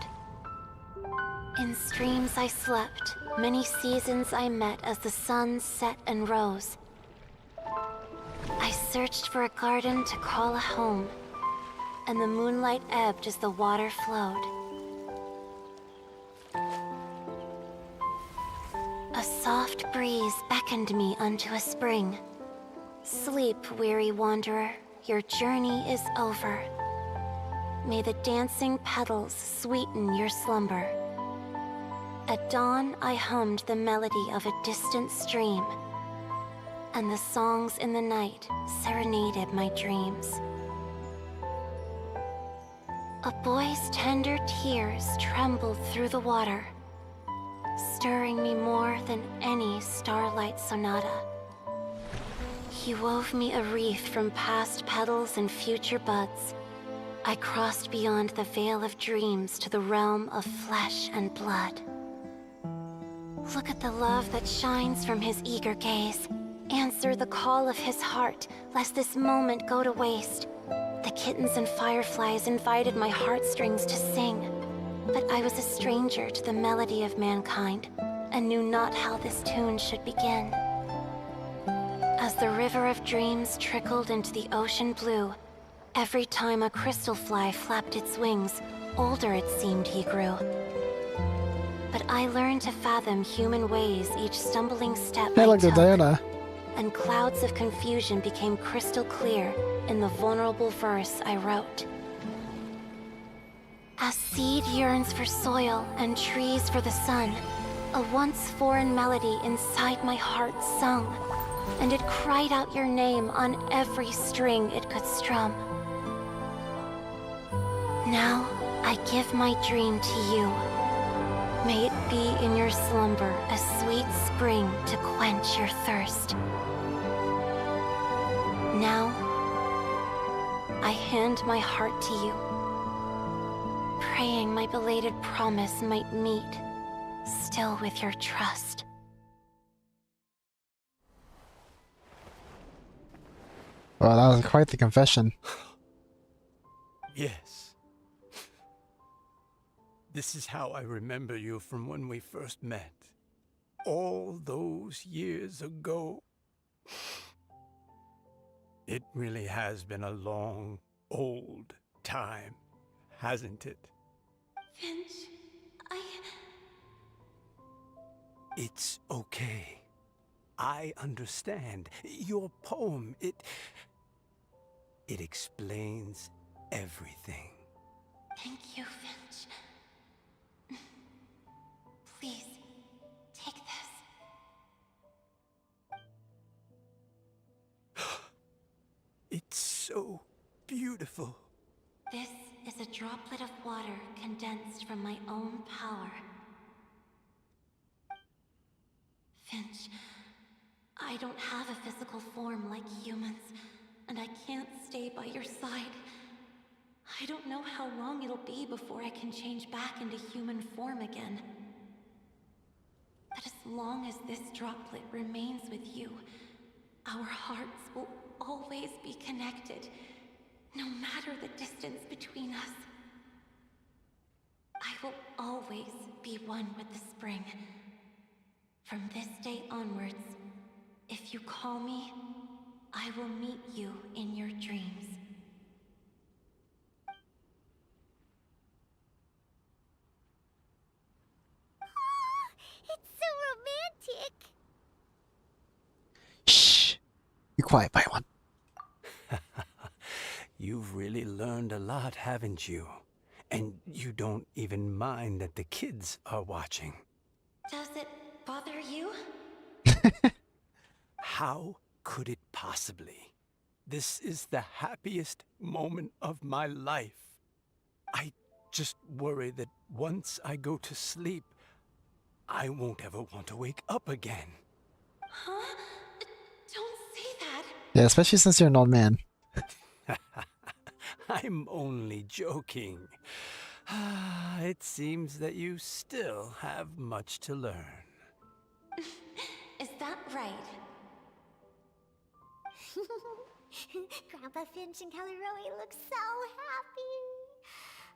In streams I slept, many seasons I met as the sun set and rose. I searched for a garden to call a home, and the moonlight ebbed as the water flowed. A soft breeze beckoned me unto a spring. Sleep, weary wanderer, your journey is over. May the dancing petals sweeten your slumber. At dawn, I hummed the melody of a distant stream, and the songs in the night serenaded my dreams. A boy's tender tears trembled through the water, stirring me more than any starlight sonata. He wove me a wreath from past petals and future buds. I crossed beyond the veil of dreams to the realm of flesh and blood. Look at the love that shines from his eager gaze. Answer the call of his heart, lest this moment go to waste. The kittens and fireflies invited my heartstrings to sing, but I was a stranger to the melody of mankind, and knew not how this tune should begin. As the river of dreams trickled into the ocean blue, every time a crystal fly flapped its wings, older it seemed he grew. But I learned to fathom human ways each stumbling step Hey, I look at took, Diana. and clouds of confusion became crystal clear in the vulnerable verse I wrote. As seed yearns for soil and trees for the sun, a once foreign melody inside my heart sung, and it cried out your name on every string it could strum. Now I give my dream to you. May it be in your slumber a sweet spring to quench your thirst. Now, I hand my heart to you, praying my belated promise might meet, still with your trust. Well, that was quite the confession. Yes. This is how I remember you from when we first met. All those years ago. It really has been a long, old time, hasn't it? Finch, It's okay. I understand. Your poem, it explains everything. Thank you, Finch. Please, take this. It's so beautiful. This is a drop droplet of water condensed from my own power. Finch, I don't have a physical form like humans, and I can't stay by your side. I don't know how long it'll be before I can change back into human form again. But as long as this droplet remains with you, our hearts will always be connected, no matter the distance between us. I will always be one with the spring. From this day onwards, if you call me, I will meet you in your dreams. It's so romantic. Shh. Be quiet, Paimon. You've really learned a lot, haven't you? And you don't even mind that the kids are watching. Does it bother you? How could it possibly? This is the happiest moment of my life. I just worry that once I go to sleep, I won't ever want to wake up again. Huh? Don't say that. Yeah, especially since you're an old man. I'm only joking. It seems that you still have much to learn. Is that right? Grandpa Finch and Caliroe look so happy.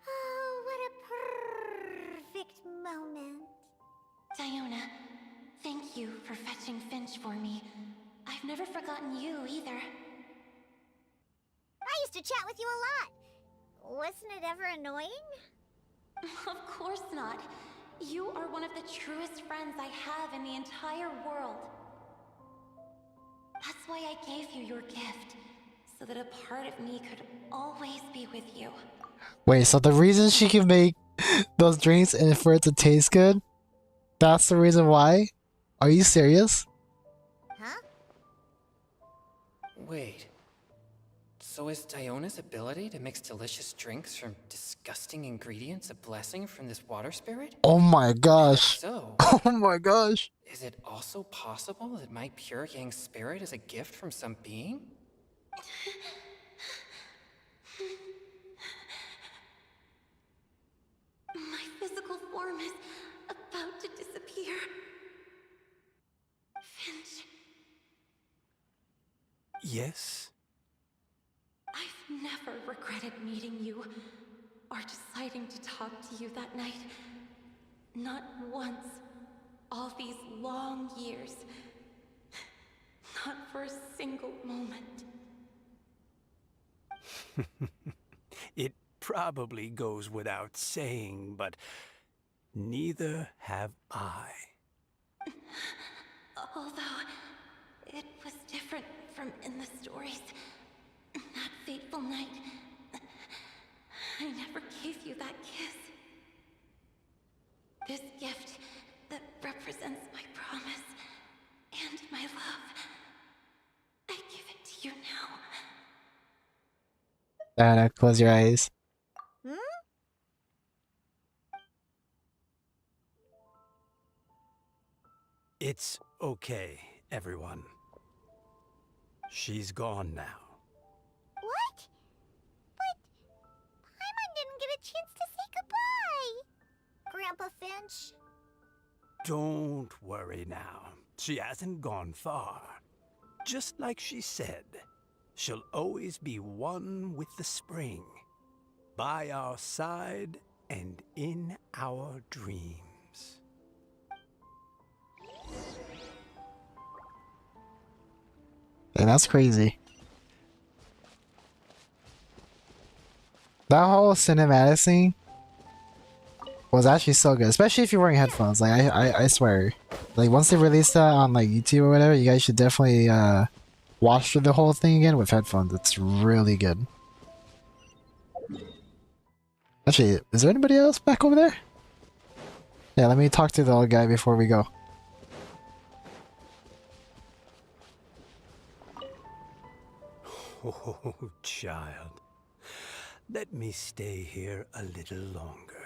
Oh, what a perfect moment. Diona, thank you for fetching Finch for me. I've never forgotten you either. I used to chat with you a lot. Wasn't it ever annoying? Of course not. You are one of the truest friends I have in the entire world. That's why I gave you your gift, so that a part of me could always be with you. Wait, so the reason she can make those drinks and for it to taste good, that's the reason why? Are you serious? Huh? Wait. So is Diona's ability to mix delicious drinks from disgusting ingredients a blessing from this water spirit? Oh my If gosh. so, Oh my gosh. is it also possible that my pure yang spirit is a gift from some being? My physical form is about to disappear. Finch, Yes? I've never regretted meeting you or deciding to talk to you that night. Not once. All these long years. Not for a single moment. It probably goes without saying, but neither have I. Although, it was different from in the stories. That fateful night, I never gave you that kiss. This gift that represents my promise and my love, I give it to you now. Anna, close your eyes. Hmm? It's okay, everyone. She's gone now. What? But Paimon didn't get a chance to say goodbye. Grandpa Finch. Don't worry now. She hasn't gone far. Just like she said, she'll always be one with the spring, by our side and in our dreams. And that's crazy. That whole cinematic scene was actually so good, especially if you're wearing headphones. Like I swear, like once they release that on like YouTube or whatever, you guys should definitely watch through the whole thing again with headphones. It's really good. Actually, is there anybody else back over there? Yeah, let me talk to the old guy before we go. Oh, child. Let me stay here a little longer.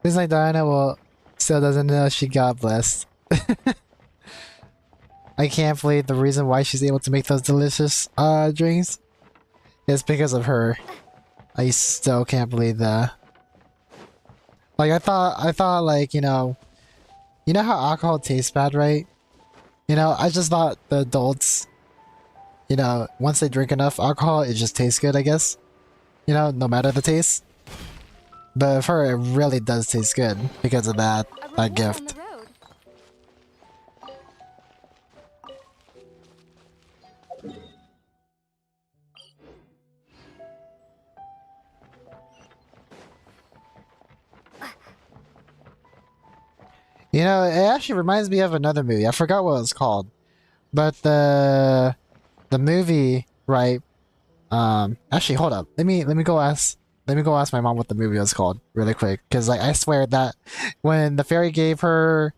Seems like Diana will still doesn't know she got blessed. I can't believe the reason why she's able to make those delicious drinks is because of her. I still can't believe that. Like I thought like, you know how alcohol tastes bad, right? You know, I just thought the adults, you know, once they drink enough alcohol, it just tastes good, I guess. You know, no matter the taste. But for her, it really does taste good because of that gift. You know, it actually reminds me of another movie. I forgot what it was called. But the movie, right? Actually, hold up. Let me go ask my mom what the movie was called really quick, because like I swear that when the fairy gave her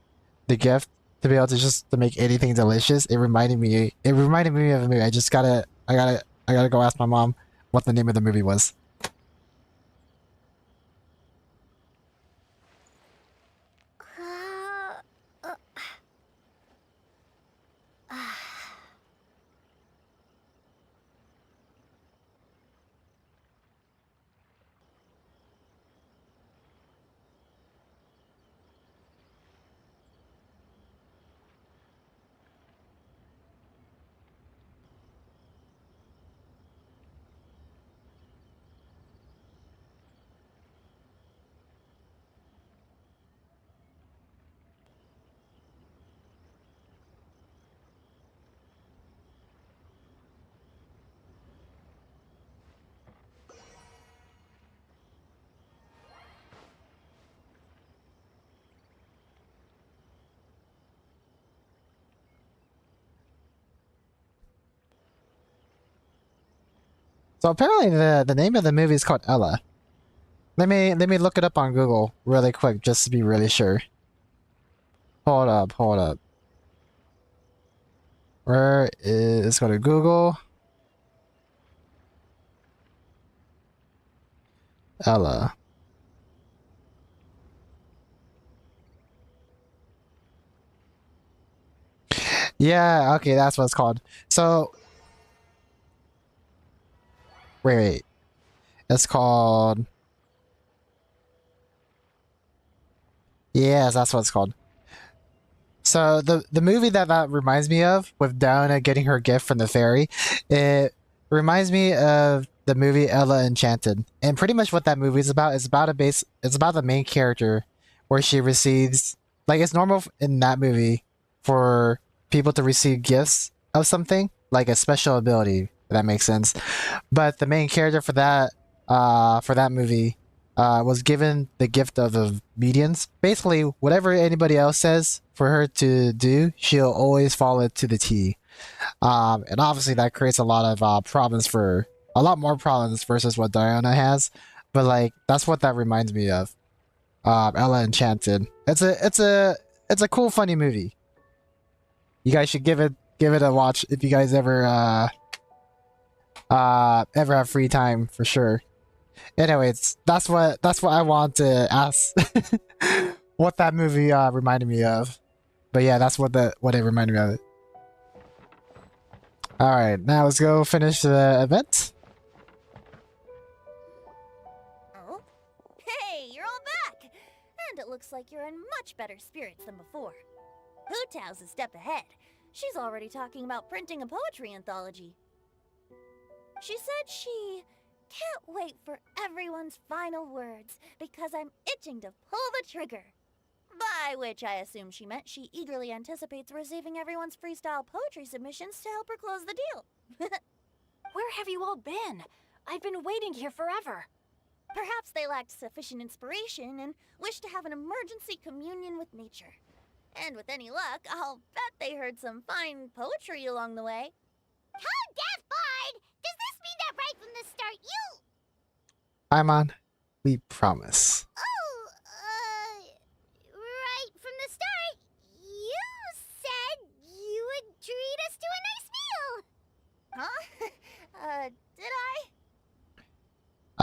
the gift to be able to make anything delicious, it reminded me of a movie. I gotta go ask my mom what the name of the movie was. So apparently the name of the movie is called Ella. Let me look it up on Google really quick just to be really sure. Hold up. Let's go to Google. Ella. Yeah, okay, that's what it's called. So wait. It's called, yes, that's what it's called. So the movie that reminds me of, with Diana getting her gift from the fairy, it reminds me of the movie Ella Enchanted. And pretty much what that movie is about it's about the main character, where she receives, like, it's normal in that movie for people to receive gifts of something, like a special ability, if that makes sense. But the main character for that movie was given the gift of obedience. Basically, whatever anybody else says for her to do, she'll always follow it to the T. And obviously that creates a lot of problems a lot more problems versus what Diana has. But like, that's what that reminds me of. Ella Enchanted. It's a cool, funny movie. You guys should give it a watch if you guys ever have free time, for sure. Anyways, that's what I want to ask. What that movie reminded me of. But yeah, that's what it reminded me of. Alright, now let's go finish the event. Oh? Hey, you're all back! And it looks like you're in much better spirits than before. Hu Tao's a step ahead. She's already talking about printing a poetry anthology. She said she can't wait for everyone's final words because I'm itching to pull the trigger. By which I assume she meant she eagerly anticipates receiving everyone's freestyle poetry submissions to help her close the deal. Where have you all been? I've been waiting here forever. Perhaps they lacked sufficient inspiration and wished to have an emergency communion with nature. And with any luck, I'll bet they heard some fine poetry along the way. How death Bard! Does this mean that right from the start you... Paimon, we promise. Oh,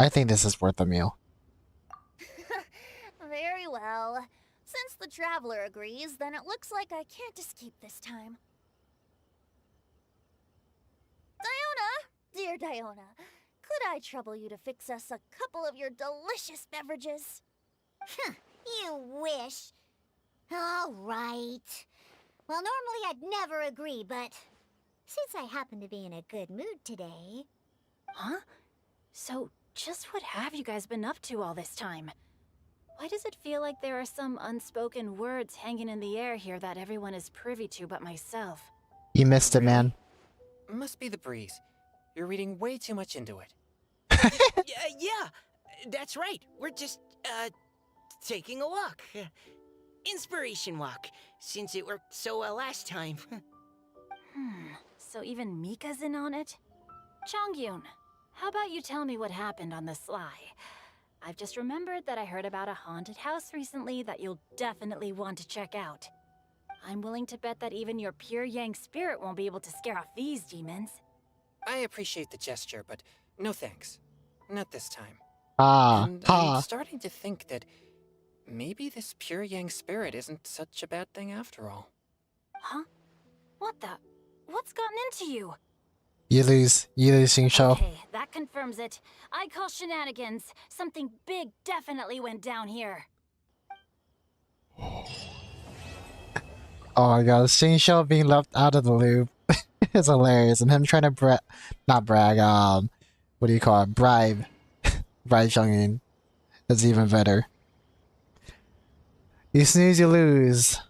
I think this is worth a meal. Very well. Since the traveler agrees, then it looks like I can't escape this time. Diona, dear Diona, could I trouble you to fix us a couple of your delicious beverages? You wish. All right. Well, normally I'd never agree, but since I happen to be in a good mood today... Huh? So, just what have you guys been up to all this time? Why does it feel like there are some unspoken words hanging in the air here that everyone is privy to but myself? You missed it, man. Must be the breeze. You're reading way too much into it. Yeah, that's right. We're just, taking a walk. Inspiration walk, since it worked so well last time. So even Mika's in on it? Chongyun, how about you tell me what happened on the sly? I've just remembered that I heard about a haunted house recently that you'll definitely want to check out. I'm willing to bet that even your pure Yang spirit won't be able to scare off these demons. I appreciate the gesture, but no thanks. Not this time. And I'm starting to think that maybe this pure Yang spirit isn't such a bad thing after all. Huh? What the? What's gotten into you? You lose, Xingqiu. Okay, that confirms it. I call shenanigans. Something big definitely went down here. Oh my god, Xingqiu being left out of the loop is hilarious, and him trying to not brag, what do you call it? Bribe Chongyun. That's even better. You snooze, you lose.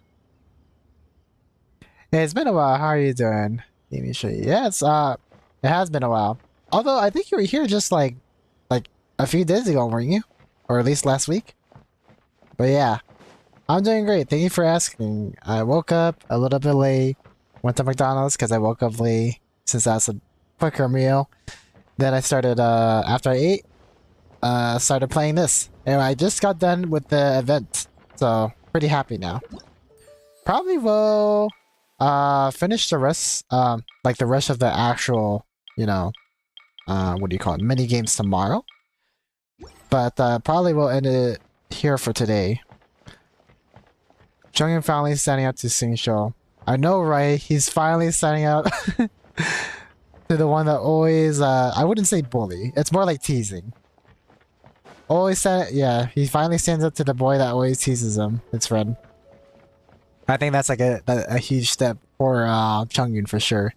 Hey, it's been a while. How are you doing? Let me show you. Yeah, it has been a while. Although I think you were here just like a few days ago, weren't you? Or at least last week. But yeah, I'm doing great. Thank you for asking. I woke up a little bit late. Went to McDonald's because I woke up late since that's a quicker meal. Then I started after I ate, started playing this. And I just got done with the event, so pretty happy now. Probably will finish the rest, like the rest of the actual, you know, what do you call it, mini games tomorrow. But probably will end it here for today. Chongyun finally standing up to Xingqiu. I know, right? He's finally standing up to the one that always, I wouldn't say bully. It's more like teasing. Yeah, he finally stands up to the boy that always teases him. It's Fred. I think that's like a huge step for Chongyun for sure.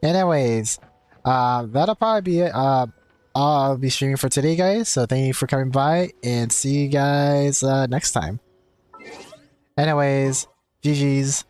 Anyways, that'll probably be it. I'll be streaming for today, guys. So thank you for coming by, and see you guys next time. Anyways, GG's.